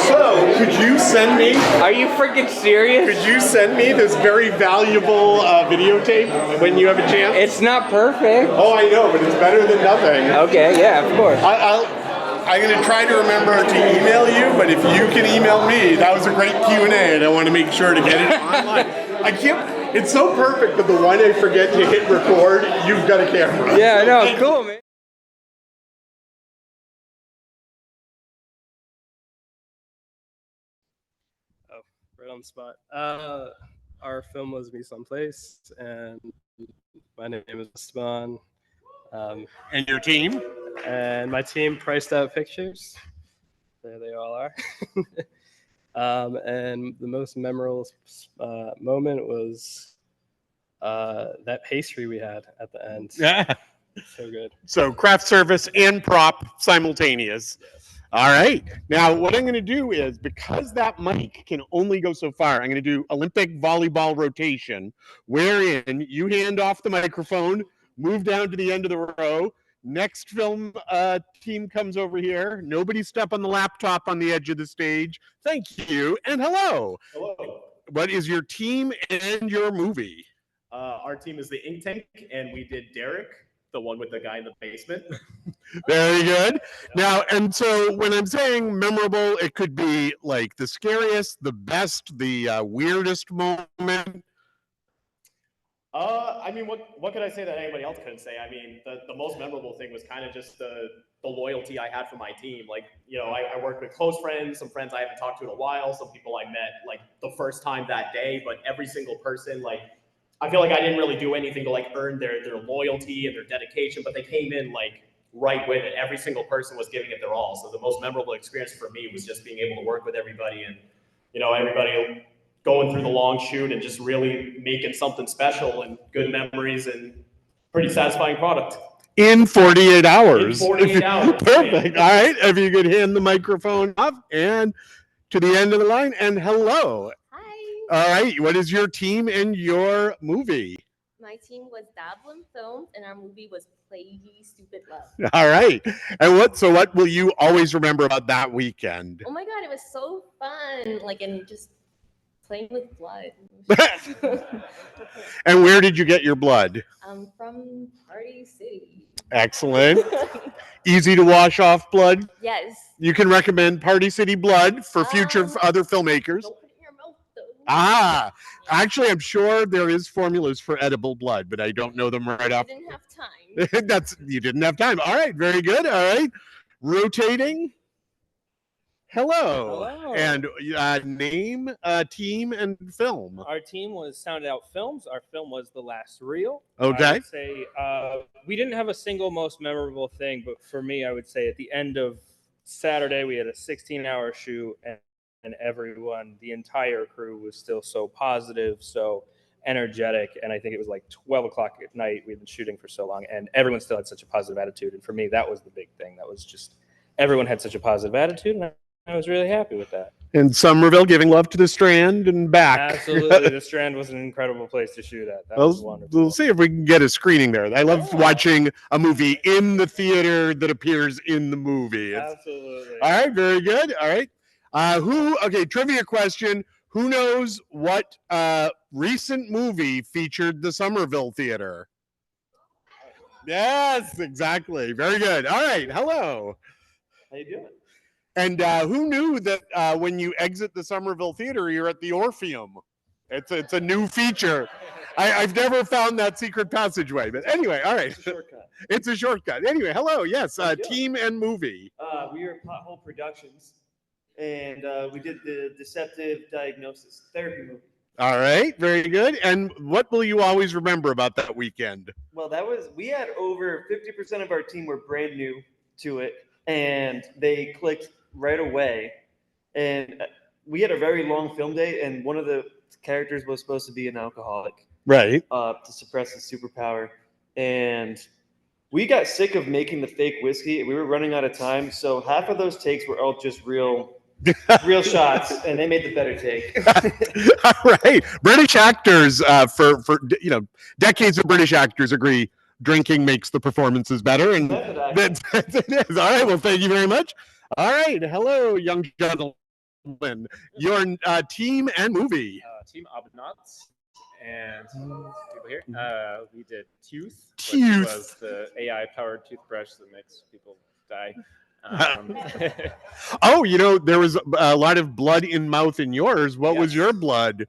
So, could you send me? Are you freaking serious? Could you send me this very valuable videotape when you have a chance? It's not perfect. Oh, I know, but it's better than nothing. Okay, yeah, of course. I'm going to try to remember to email you, but if you can email me, that was a great Q&A, and I want to make sure to get it online. I can't, it's so perfect that the one I forget to hit record, you've got a camera. Yeah, no, cool, man. Oh, right on the spot. Our film was Me Someplace, and my name is Esteban. And your team? And my team, Priced Out Pictures. There they all are. And the most memorable moment was that pastry we had at the end. Yeah. So good. So craft service and prop simultaneous. Yes. All right. Now, what I'm going to do is, because that mic can only go so far, I'm going to do Olympic volleyball rotation, wherein you hand off the microphone, move down to the end of the row. Next film team comes over here. Nobody step on the laptop on the edge of the stage. Thank you, and hello. Hello. What is your team and your movie? Our team is the Ink Tank, and we did Derek, the one with the guy in the basement. Very good. Now, and so when I'm saying memorable, it could be like the scariest, the best, the weirdest moment. I mean, what could I say that anybody else couldn't say? I mean, the most memorable thing was kind of just the loyalty I had for my team. Like, you know, I worked with close friends, some friends I haven't talked to in a while, some people I met like the first time that day, but every single person, like, I feel like I didn't really do anything to like earn their loyalty and their dedication, but they came in like right with it. Every single person was giving it their all. So the most memorable experience for me was just being able to work with everybody and, you know, everybody going through the long shoot and just really making something special and good memories and pretty satisfying product. In 48 hours. In 48 hours. Perfect. All right. If you could hand the microphone up and to the end of the line, and hello. Hi. All right. What is your team and your movie? My team was Dablin Films, and our movie was Plaguey Stupid Love. All right. And what will you always remember about that weekend? Oh my God, it was so fun. Like, and just playing with blood. And where did you get your blood? From Party City. Excellent. Easy to wash off blood? Yes. You can recommend Party City blood for future other filmmakers. Don't put it in your mouth, though. Actually, I'm sure there is formulas for edible blood, but I don't know them right off. I didn't have time. You didn't have time. All right, very good. All right, rotating. Hello. Hello. And name, team, and film. Our team was Sounded Out Films. Our film was The Last Reel. Okay. I would say we didn't have a single most memorable thing, but for me, I would say at the end of Saturday, we had a 16-hour shoot, and everyone, the entire crew, was still so positive, so energetic, and I think it was like 12 o'clock at night. We'd been shooting for so long, and everyone still had such a positive attitude, and for me, that was the big thing. That was just everyone had such a positive attitude, and I was really happy with that. And Somerville giving love to the Strand and back. Absolutely. The Strand was an incredible place to shoot at. That was wonderful. We'll see if we can get a screening there. I love watching a movie in the theater that appears in the movie. Absolutely. All right, very good. All right. Okay, trivia question. Who knows what recent movie featured the Somerville Theater? Yes, exactly. Very good. All right. Hello. How you doing? And who knew that when you exit the Somerville Theater, you're at the Orpheum? It's a new feature. I've never found that secret passageway. But anyway, all right. It's a shortcut. It's a shortcut. Anyway, hello. Yes, team and movie. We are Pothole Productions, and we did the Deceptive Diagnosis therapy movie. All right, very good. And what will you always remember about that weekend? Well, we had over 50% of our team were brand new to it, and they clicked right away. And we had a very long film day, and one of the characters was supposed to be an alcoholic. Right. To suppress his superpower. And we got sick of making the fake whiskey. We were running out of time, so half of those takes were all just real shots, and they made the better take. All right. British actors, for decades of British actors agree drinking makes the performances better, and it is. All right. Well, thank you very much. All right. Hello, young gentlemen. Your team and movie. Team Obnauts and people here. We did Tooth, which Tooth. was the AI-powered toothbrush that makes people die. Oh, there was a lot of blood in mouth in yours. What was your blood?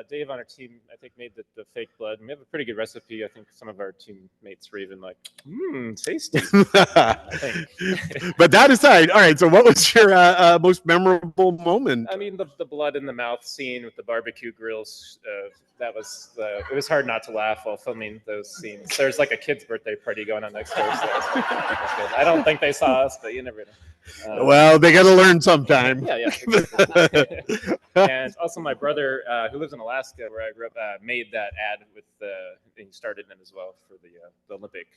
Dave on our team, I think, made the fake blood. And we have a pretty good recipe. I think some of our teammates were even like, tasty. I think. But that aside, all right, so what was your most memorable moment? I mean, the blood in the mouth scene with the barbecue grills, it was hard not to laugh while filming those scenes. There's like a kid's birthday party going on next door. So that's good. I don't think they saw us, but you never know. Well, they got to learn sometime. Yeah. Exactly. And also my brother, who lives in Alaska, where I grew up, made that ad with he started in as well for the Olympic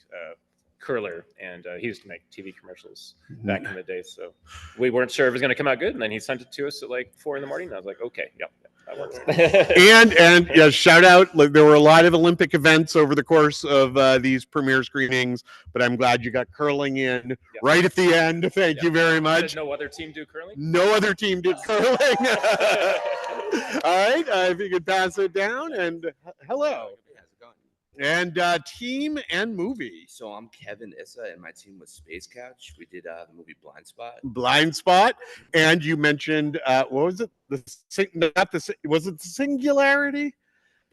curler, and he used to make TV commercials back in the day. So we weren't sure if it was going to come out good, and then he sent it to us at like 4 a.m. And I was like, okay, yep, that works. and yeah, shout out. There were a lot of Olympic events over the course of these premiere screenings, but I'm glad you got curling in right at the end. Thank you very much. Did no other team do curling? No other team did curling. All right, if you could pass it down, and hello. And team and movie. So I'm Kevin Issa, and my team was Space Couch. We did the movie Blind Spot. Blind Spot, and you mentioned what was it? Was it the Singularity?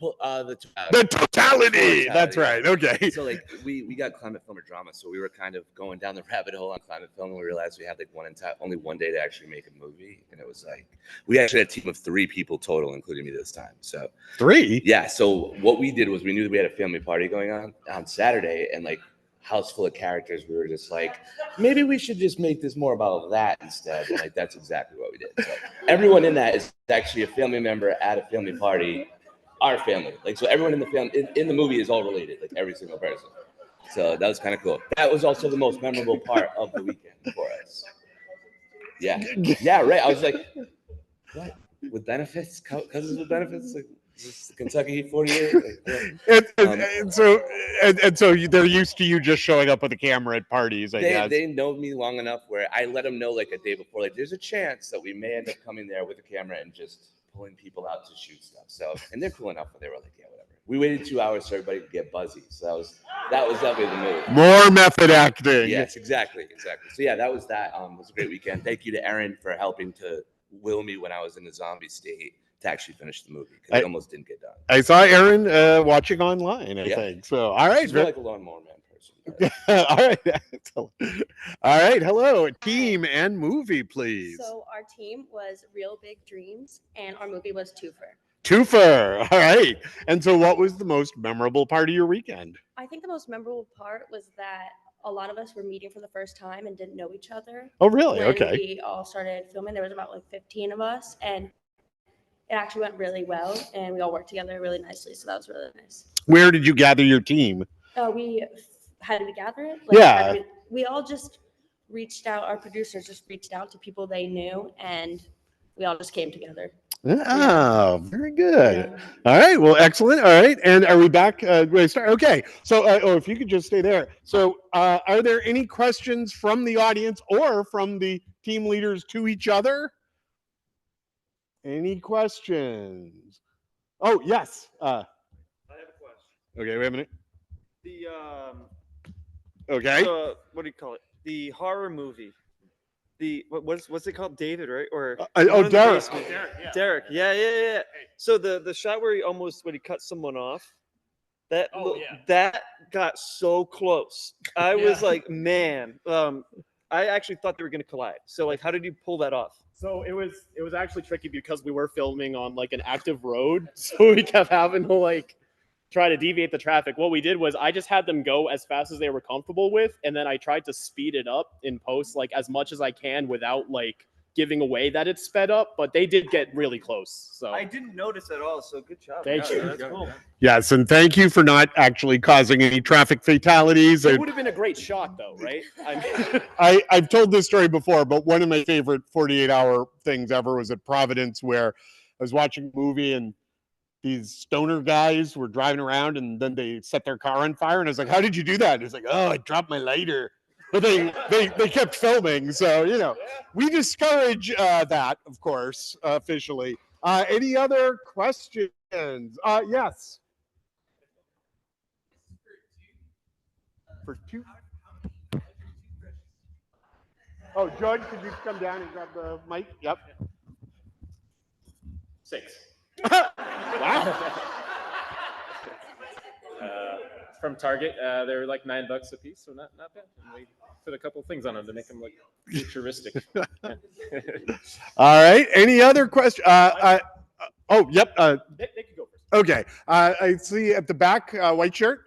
The totality. That's right. Okay. So like we got climate film or drama, so we were kind of going down the rabbit hole on climate film, and we realized we had like only one day to actually make a movie, and it was like we actually had a team of 3 people total, including me this time. So 3? Yeah. So what we did was we knew that we had a family party going on Saturday, and like house full of characters, we were just like, maybe we should just make this more about that instead. And like that's exactly what we did. So everyone in that is actually a family member at a family party. Our family, like, so everyone in the family in the movie is all related, like every single person. So that was kind of cool. That was also the most memorable part of the weekend for us. Yeah, right. I was like, what with benefits? Cousins with benefits? Like, is this Kentucky 48? Like, and so they're used to you just showing up with a camera at parties. I guess they know me long enough where I let them know like a day before, like there's a chance that we may end up coming there with a camera and just pulling people out to shoot stuff. So, and they're cool enough, but they were like, yeah, whatever. We waited 2 hours so everybody could get buzzy. So that was definitely the move. More method acting. Yes, exactly. So yeah, that was that. It was a great weekend. Thank you to Erin for helping to will me when I was in the zombie state to actually finish the movie because it almost didn't get done. I saw Erin watching online, I think. So, all right. She's more like a lawnmower man person. All right. All right. Hello, team and movie, please. So our team was Real Big Dreams, and our movie was Twofer. Twofer. All right. And so what was the most memorable part of your weekend? I think the most memorable part was that a lot of us were meeting for the first time and didn't know each other. Oh, really? When Okay. we all started filming, there was about like 15 of us, and it actually went really well, and we all worked together really nicely, so that was really nice. Where did you gather your team? How did we gather it? Yeah. We all just reached out, our producers just reached out to people they knew, and we all just came together. Oh, very good. All right. Well, excellent. All right. And are we back? We start. Okay. So, if you could just stay there. So, are there any questions from the audience or from the team leaders to each other? Any questions? Oh, yes. I have a question. Okay. Wait a minute. The Okay. what do you call it? The horror movie. The what's it called? David, right? Or Derek. Derek. Yeah. So the shot where he cut someone off. That got so close. I was like, man. I actually thought they were gonna collide. So like, how did you pull that off? So it was actually tricky because we were filming on like an active road, so we kept having to like try to deviate the traffic. What we did was I just had them go as fast as they were comfortable with, and then I tried to speed it up in post like as much as I can without like giving away that it's sped up, but they did get really close. So I didn't notice at all, so good job. Thank you. That's cool. Yes, and thank you for not actually causing any traffic fatalities. It would have been a great shot though, right? I've told this story before, but one of my favorite 48-hour things ever was at Providence, where I was watching a movie and these stoner guys were driving around and then they set their car on fire. And I was like, how did you do that? And it's like, oh, I dropped my lighter. But they kept filming. So, you know, we discourage that, of course, officially. Any other questions? Yes. For two. Oh, George, could you come down and grab the mic? Yep. 6. Wow. From Target, they were like $9 a piece, so not bad. And we put a couple things on them to make them look futuristic. Yeah. All right. Any other question? Oh, yep. They could go first. Okay. I see at the back, white shirt.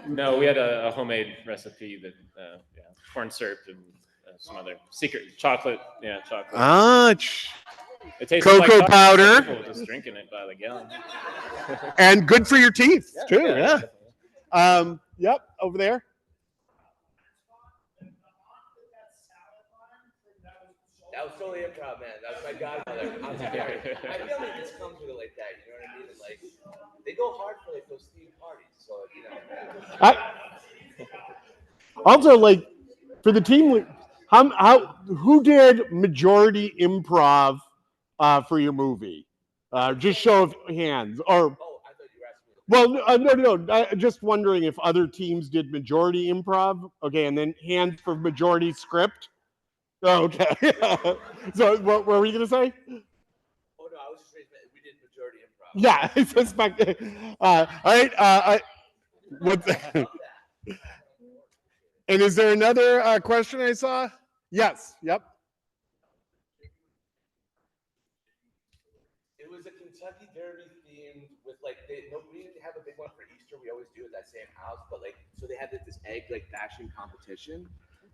No, we had a homemade recipe that, corn syrup and some other secret chocolate. Yeah, chocolate. It tastes Cocoa like powder. People just drinking it by the gallon. And good for your teeth, too. yeah, Yeah. Yep. Over there. That was totally improv, man. That was my godmother. I'm sorry. I feel like this comes with it like that. You know what I mean? And like, they go hard for like those themed parties. So you know. Also, like for the team, who did majority improv for your movie? Just show of hands, or well, no. Just wondering if other teams did majority improv. Okay, and then hands for majority script. Okay. So what were you gonna say? Oh no, I was just Yeah, I suspect. All right. What? And is there another question I saw? Yes. Yep. It was a Kentucky Derby themed with like we didn't have a big one for Easter. We always do at that same house, but like so they had this egg like bashing competition,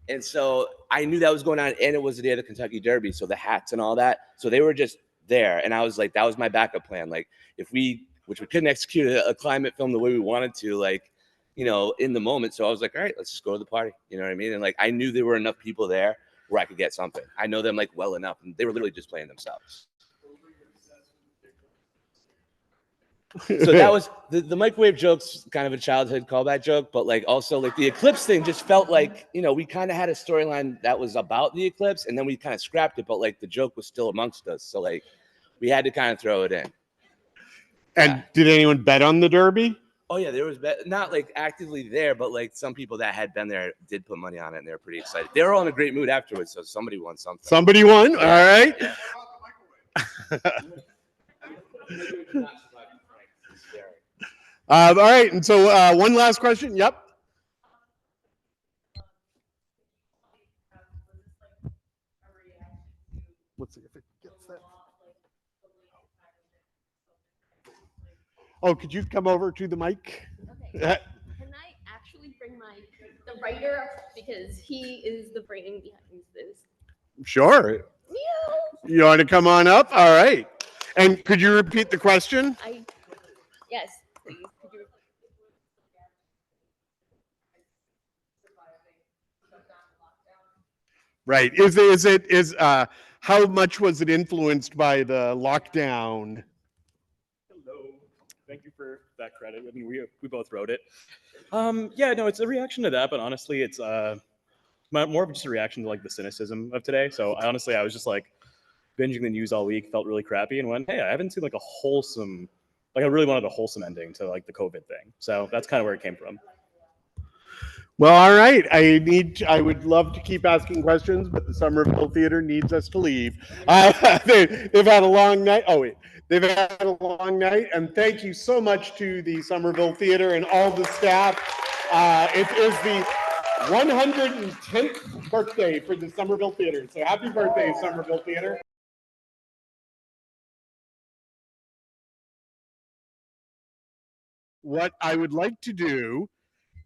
and so I knew that was going on, and it was the day of the Kentucky Derby, so the hats and all that. So they were just there, and I was like, that was my backup plan. Like if we couldn't execute a climate film the way we wanted to, like in the moment. So I was like, all right, let's just go to the party. You know what I mean? And like I knew there were enough people there where I could get something. I know them like well enough, and they were literally just playing themselves. So that was the microwave joke's kind of a childhood callback joke, but like also like the eclipse thing just felt like, we kind of had a storyline that was about the eclipse and then we kind of scrapped it, but like the joke was still amongst us. So like we had to kind of throw it in. And did anyone bet on the Derby? Oh yeah, there was not like actively there, but like some people that had been there did put money on it and they were pretty excited. They were all in a great mood afterwards, so somebody won something. Somebody won? All right. All right, and so one last question. Yep. Let's see if it gets that. Oh, could you come over to the mic? Okay. Can I actually bring the writer up because he is the brain behind this? Sure. You want to come on up? All right. And could you repeat the question? Yes, please. Could you Right. How much was it influenced by the lockdown? Hello. Thank you for that credit. I mean, we both wrote it. Yeah, no, it's a reaction to that, but honestly, it's more of just a reaction to like the cynicism of today. So I was just like binging the news all week, felt really crappy, and went, hey, I haven't seen like a wholesome, like I really wanted a wholesome ending to like the COVID thing. So that's kind of where it came from. Well, all right. I would love to keep asking questions, but the Somerville Theater needs us to leave. They've had a long night. They've had a long night, and thank you so much to the Somerville Theater and all the staff. It is the 110th birthday for the Somerville Theater. So happy birthday, Somerville Theater. What I would like to do,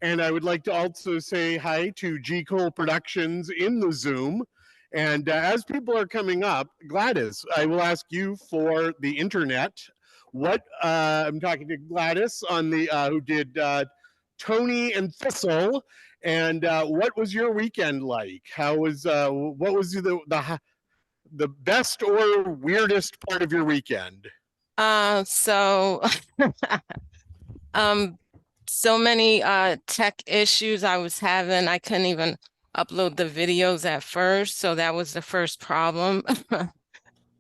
and I would like to also say hi to G. Cole Productions in the Zoom. And as people are coming up, Gladys, I will ask you for the internet. I'm talking to Gladys on the who did Tony and Thistle. And what was your weekend like? What was the best or weirdest part of your weekend? So many tech issues I was having. I couldn't even upload the videos at first. So that was the first problem.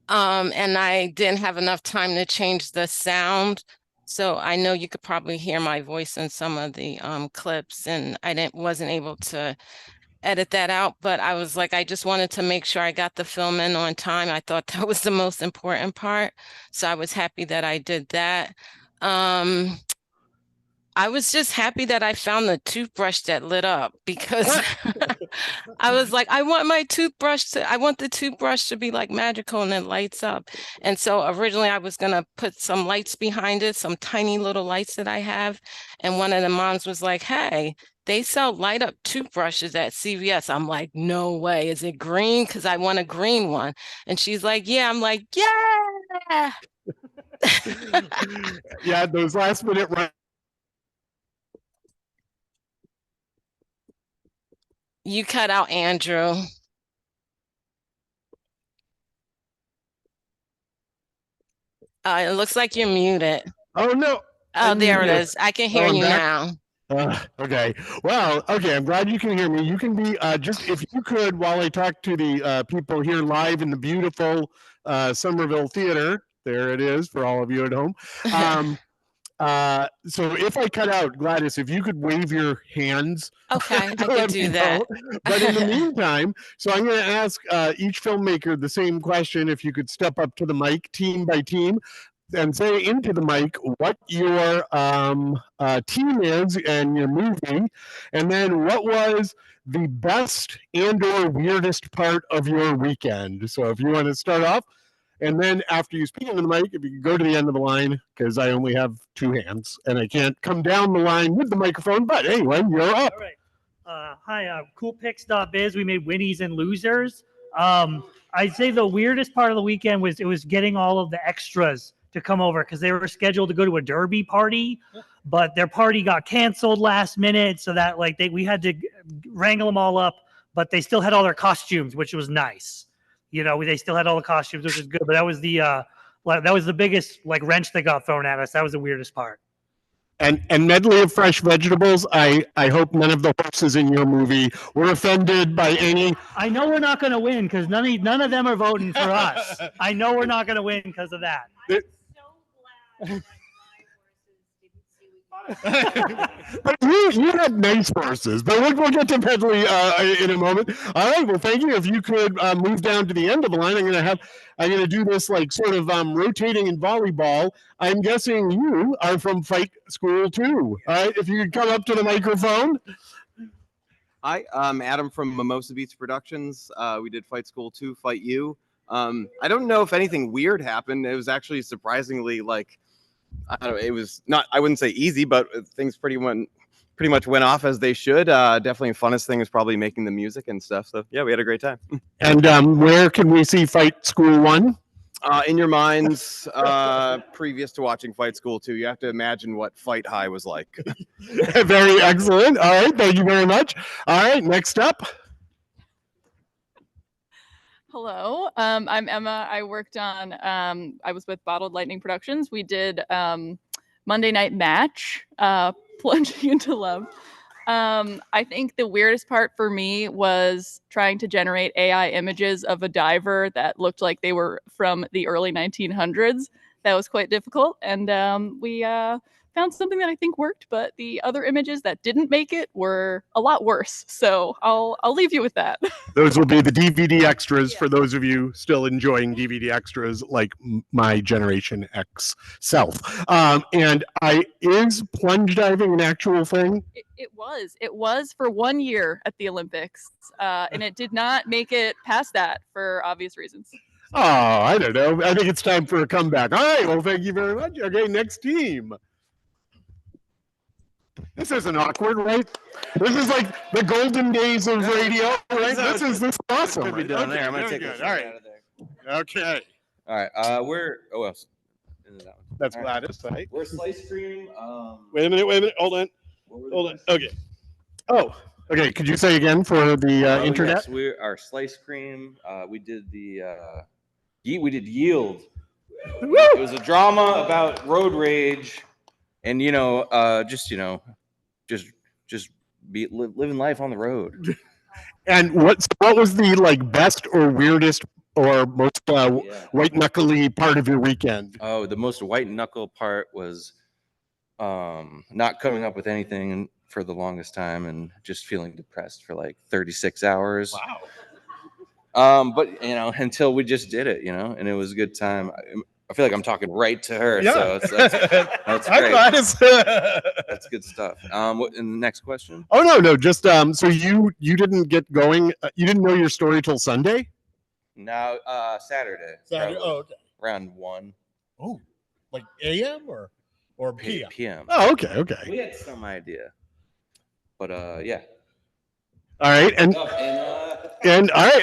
And I didn't have enough time to change the sound. So I know you could probably hear my voice in some of the clips, and I wasn't able to edit that out, but I was like, I just wanted to make sure I got the film in on time. I thought that was the most important part. So I was happy that I did that. I was just happy that I found the toothbrush that lit up, because I was like, I want the toothbrush to be like magical and it lights up. And so originally I was gonna put some lights behind it, some tiny little lights that I have. And one of the moms was like, hey, they sell light up toothbrushes at CVS. I'm like, no way. Is it green? Because I want a green one. And she's like, yeah. I'm like, yeah. Yeah, those last minute runs. You cut out, Andrew. It looks like you're muted. Oh, no. Oh, there it is. I can hear you now. Okay. Well, okay. I'm glad you can hear me. You can be just, if you could, while I talk to the people here live in the beautiful Somerville Theater, there it is for all of you at home. So if I cut out, Gladys, if you could wave your hands. Okay, I could do that. But in the meantime, so I'm going to ask each filmmaker the same question. If you could step up to the mic, team by team. and say into the mic what your team is and your movie, and then what was the best and/or weirdest part of your weekend. So if you want to start off, and then after you speak into the mic, if you can go to the end of the line, because I only have 2 hands and I can't come down the line with the microphone. But anyway, you're up. All right. Hi, coolpicks.biz. We made winnies and losers. I'd say the weirdest part of the weekend was getting all of the extras to come over because they were scheduled to go to a derby party, but their party got canceled last minute. So that we had to wrangle them all up, but they still had all their costumes, which was nice. They still had all the costumes, which is good. But that was the biggest wrench that got thrown at us. That was the weirdest part. And medley of fresh vegetables. I hope none of the horses in your movie were offended by any. I know we're not going to win because none of them are voting for us. I know we're not going to win because of that. But you had nice horses, but we'll get to medley in a moment. All right, well, thank you. If you could move down to the end of the line, I'm gonna do this sort of rotating in volleyball. I'm guessing you are from Fight School too. All right, if you could come up to the microphone. Hi, I'm Adam from Mimosa Beats Productions. We did Fight School 2, Fight You. I don't know if anything weird happened. It was actually surprisingly I don't know, it was not, I wouldn't say easy, but things pretty much went off as they should. Definitely the funnest thing was probably making the music and stuff. So yeah, we had a great time. And where can we see Fight School 1? In your minds, previous to watching Fight School 2, you have to imagine what Fight High was like. Very excellent. All right, thank you very much. All right, next up. Hello, I'm Emma. I worked on, I was with Bottled Lightning Productions. We did Monday Night Match, Plunging into Love. I think the weirdest part for me was trying to generate AI images of a diver that looked like they were from the early 1900s. That was quite difficult. And we found something that I think worked, but the other images that didn't make it were a lot worse. So I'll leave you with that. Those will be the DVD extras for those of you still enjoying DVD extras like my Generation X self. And is plunge diving an actual thing? It was for 1 year at the Olympics, and it did not make it past that for obvious reasons. Oh, I don't know. I think it's time for a comeback. All right, well, thank you very much. Okay, next team. This isn't awkward, right? This is like the golden days of radio, right? This is awesome. Could be done there. I'm gonna very take this good. All right. out of there. Okay. All right. We're else? That one. That's All right. Gladys, right? We're Slice Cream. Wait a minute. Hold on. Okay. Oh, okay. Could you say again for the internet? Yes, we are Slice Cream. We did we did Yield. It was a drama about road rage, and just living life on the road. And what was the best or weirdest or most white knuckly part of your weekend? Oh, the most white knuckle part was not coming up with anything for the longest time and just feeling depressed for 36 hours. Wow. But until we just did it, and it was a good time. I feel like I'm talking right to her. Yeah. So that's Hi, great. Gladys. That's good stuff. And the next question? Oh no, just so you didn't get going. You didn't know your story till Sunday? No, Saturday. Saturday. probably, Oh, okay. Around 1 Oh, like AM or PM? p.m. Oh, okay. We had some idea, but yeah. All right, and all right.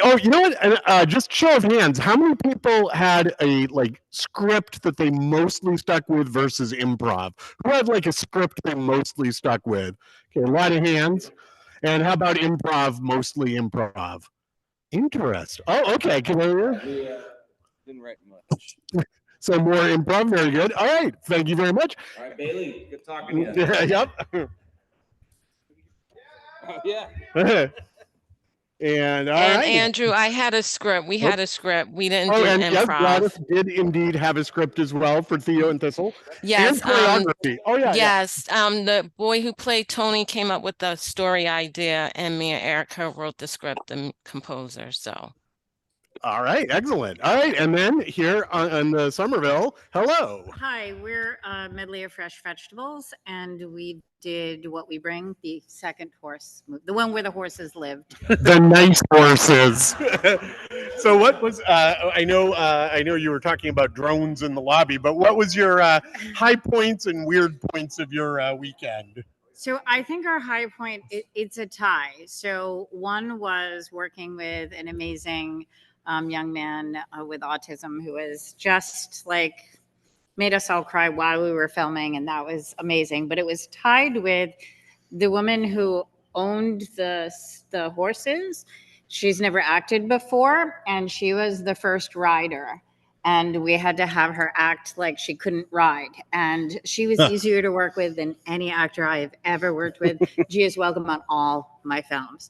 Oh, you know what? And just show of hands, how many people had a script that they mostly stuck with versus improv? Who had a script they mostly stuck with? Okay, a lot of hands. And how about improv? Mostly improv. Interest. Oh, okay. Can I hear? Didn't write much. So more improv. Very good. All right. Thank you very much. All right, Bailey. Good talking to you. Yep. Yeah. And all And right. Andrew, I had a script. We had a script. We didn't do and yes, improv. Gladys did indeed have a script as well for Theo and Thistle. Yes. And choreography. Oh yeah. Yes. The boy who played Tony came up with the story idea, and me and Erica wrote the script, the composer. So. All right, excellent. All right, and then here on the Somerville, hello. Hi, we're Medley of Fresh Vegetables, and we did What We Bring, the second horse, the one where the horses lived. The nice horses. So what was, I know you were talking about drones in the lobby, but what was your high points and weird points of your weekend? So I think our high point, it's a tie. So one was working with an amazing young man with autism who was just like made us all cry while we were filming, and that was amazing. But it was tied with the woman who owned the horses. She's never acted before, and she was the first rider. And we had to have her act like she couldn't ride. And she was easier to work with than any actor I have ever worked with. She is welcome on all my films.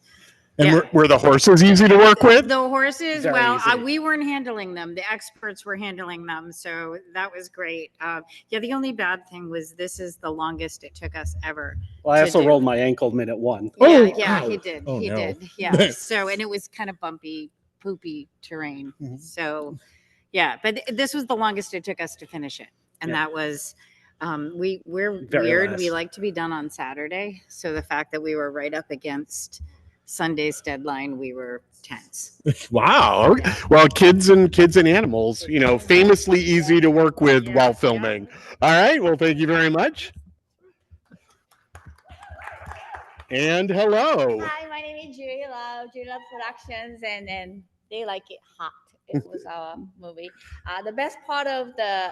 And were the horses easy to work with? The horses, Very well, easy. we weren't handling them. The experts were handling them. So that was great. The only bad thing was this is the longest it took us ever. Well, I to also do. rolled my ankle minute one. Yeah, he did. Oh, he no. did. Yeah. So, and it was kind of bumpy, poopy terrain. So, yeah, but this was the longest it took us to finish it. And Yeah. that was, we're Very weird. last. We like to be done on Saturday. So the fact that we were right up against Sunday's deadline, we were tense. Wow. Well, kids and animals, famously easy to work with while filming. All right. Well, thank you very much. And hello. Hi, my name is Julie Love, Julie Love Productions, and they like it hot. It was our movie. The best part of the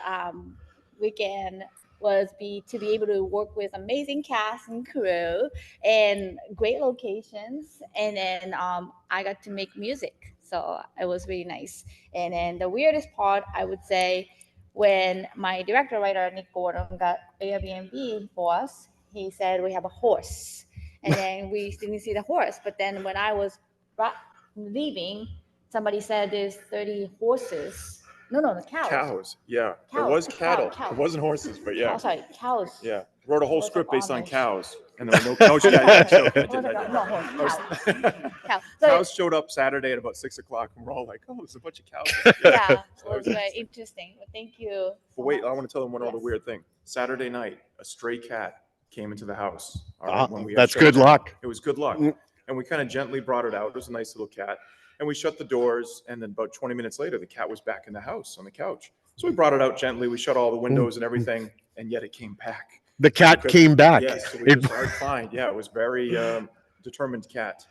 weekend was to be able to work with amazing cast and crew and great locations, and then I got to make music, so it was really nice. And then the weirdest part, I would say, when my director writer Nick Gordon got Airbnb for us, he said we have a horse, and then we didn't see the horse. But then when I was leaving, somebody said there's 30 horses. No, the cows. Cows, yeah. Cows, It was cattle. cows. It wasn't horses, but yeah. Oh, sorry, cows. Yeah. Wrote a whole Was it script based on Amish? cows. And then no, yeah, so I did, No, horse, cows. Cows showed up Saturday at about 6 o'clock, and we're all like, "Oh, there's a bunch of cows." Yeah, it So that was very interesting. But thank you. But wait, I want to tell them one other weird thing. Saturday night, a stray cat came into the house. When we had That's shows. good luck. It was good luck. Mm. And we kind of gently brought it out. It was a nice little cat. And we shut the doors. And then about 20 minutes later, the cat was back in the house on the couch. So we brought it out gently. We shut all the windows and everything. And yet it came back. The cat came back. Yes, so we It- just hard find. Yeah, it was very determined cat.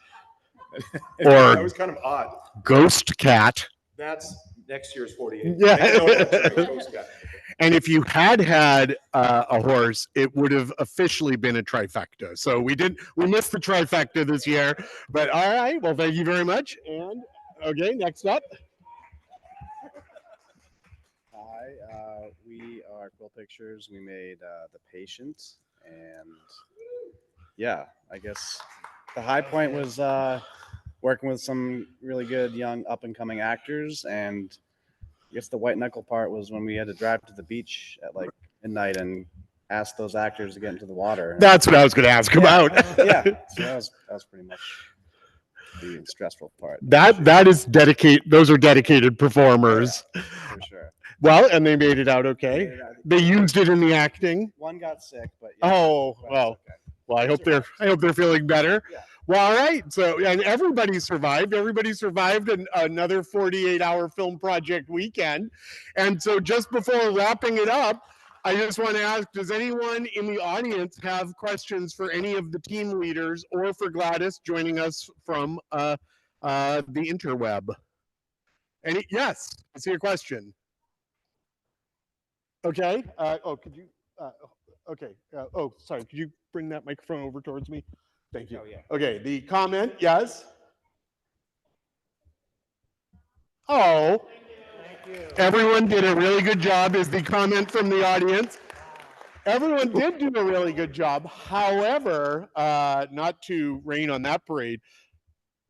Or that was kind of odd. Ghost cat. That's next year's 48. Yeah. No, that's right, ghost cat. And if you had a horse, it would have officially been a trifecta. So we missed the trifecta this year. But all right, well, thank you very much. And okay, next up. Hi, we are Quill Pictures. We made The Patient, and yeah, I guess the high point was working with some really good young up and coming actors, and I guess the white knuckle part was when we had to drive to the beach at like midnight and ask those actors to get into the water. That's what I was going to ask about. Yeah, so that was pretty much the stressful part. That is those are dedicated performers. For sure. Well, and they made it out okay. They used it in the acting. One got sick, but Oh, well. Well, I hope they're feeling better. Well, all right. So, and everybody survived. Everybody survived another 48-hour film project weekend. And so just before wrapping it up, I just want to ask, does anyone in the audience have questions for any of the team leaders or for Gladys joining us from the interweb? Yes, I see a question. Okay. Could you? Okay. Sorry. Could you bring that microphone over towards me? Thank you. Oh, yeah. Okay. The comment. Yes. Oh. Everyone did a really good job. Is the comment from the audience? Everyone did do a really good job. However, not to rain on that parade,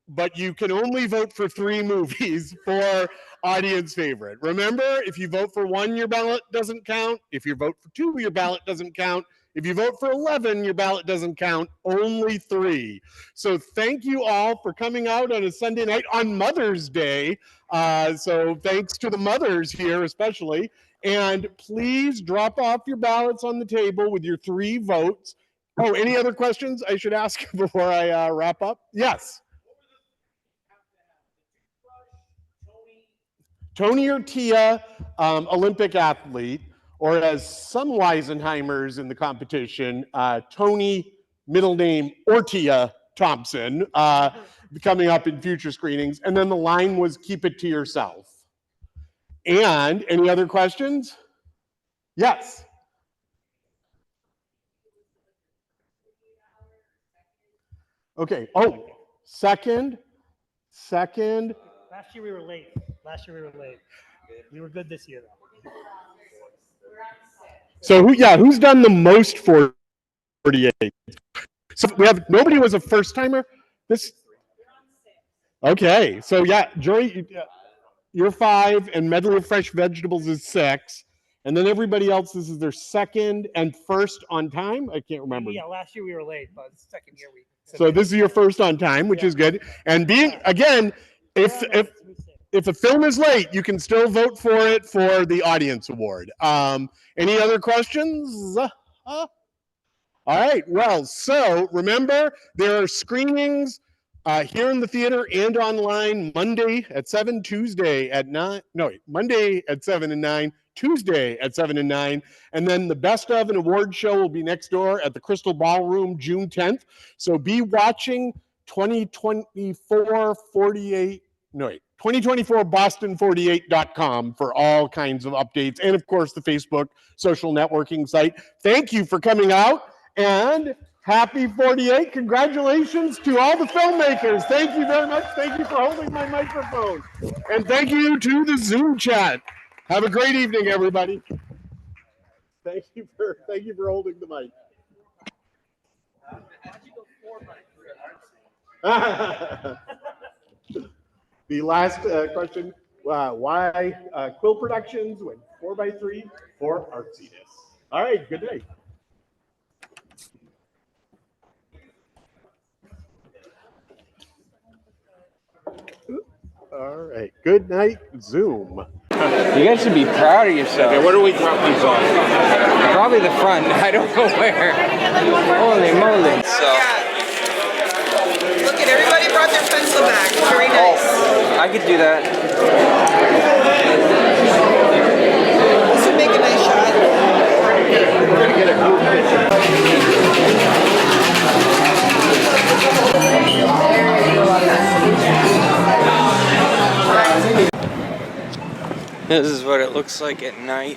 but you can only vote for 3 movies for audience favorite. Remember, if you vote for 1, your ballot doesn't count. If you vote for 2, your ballot doesn't count. If you vote for 11, your ballot doesn't count, only 3. So thank you all for coming out on a Sunday night on Mother's Day. So thanks to the mothers here especially. And please drop off your ballots on the table with your 3 votes. Oh, any other questions I should ask before I wrap up? Yes. Tony or Tia, Olympic athlete, or as some Weisenheimers in the competition, Tony, middle name, or Tia Thompson, coming up in future screenings. And then the line was keep it to yourself. And any other questions? Yes. Okay. Oh, second. Last year we were late. We were good this year though. So who's done the most 48? So we have nobody was a first timer. Okay. So yeah, Joy, you're 5, and Medley of Fresh Vegetables is 6, and then everybody else, this is their second and first on time. I can't remember. Yeah, last year we were late, but second year we. So this is your first on time, which is good. And being again, if a film is late, you can still vote for it for the audience award. Any other questions? All right. Well, so remember there are screenings here in the theater and online Monday at 7, Tuesday at 9. No, Monday at 7 and 9, Tuesday at 7 and 9. And then the Best of an award show will be next door at the Crystal Ballroom June 10th. So be watching 2024 boston48.com for all kinds of updates. And of course, the Facebook social networking site. Thank you for coming out, and happy 48. Congratulations to all the filmmakers. Thank you very much. Thank you for holding my microphone. And thank you to the Zoom chat. Have a great evening, everybody. Thank you for holding the mic. The last question, why Quill Productions went 4x3 for artsiness. All right, good night. All right, good night, Zoom. You guys should be proud of yourself. Okay, where do we drop these off? Probably the front. I don't know where. Holy moly. So. Look at everybody brought their pencil back. Very nice. I could do that. This would make a nice shot. We're going to get a group picture. This is what it looks like at night.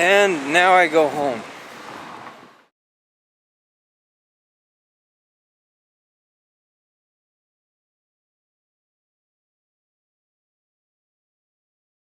And now I go home.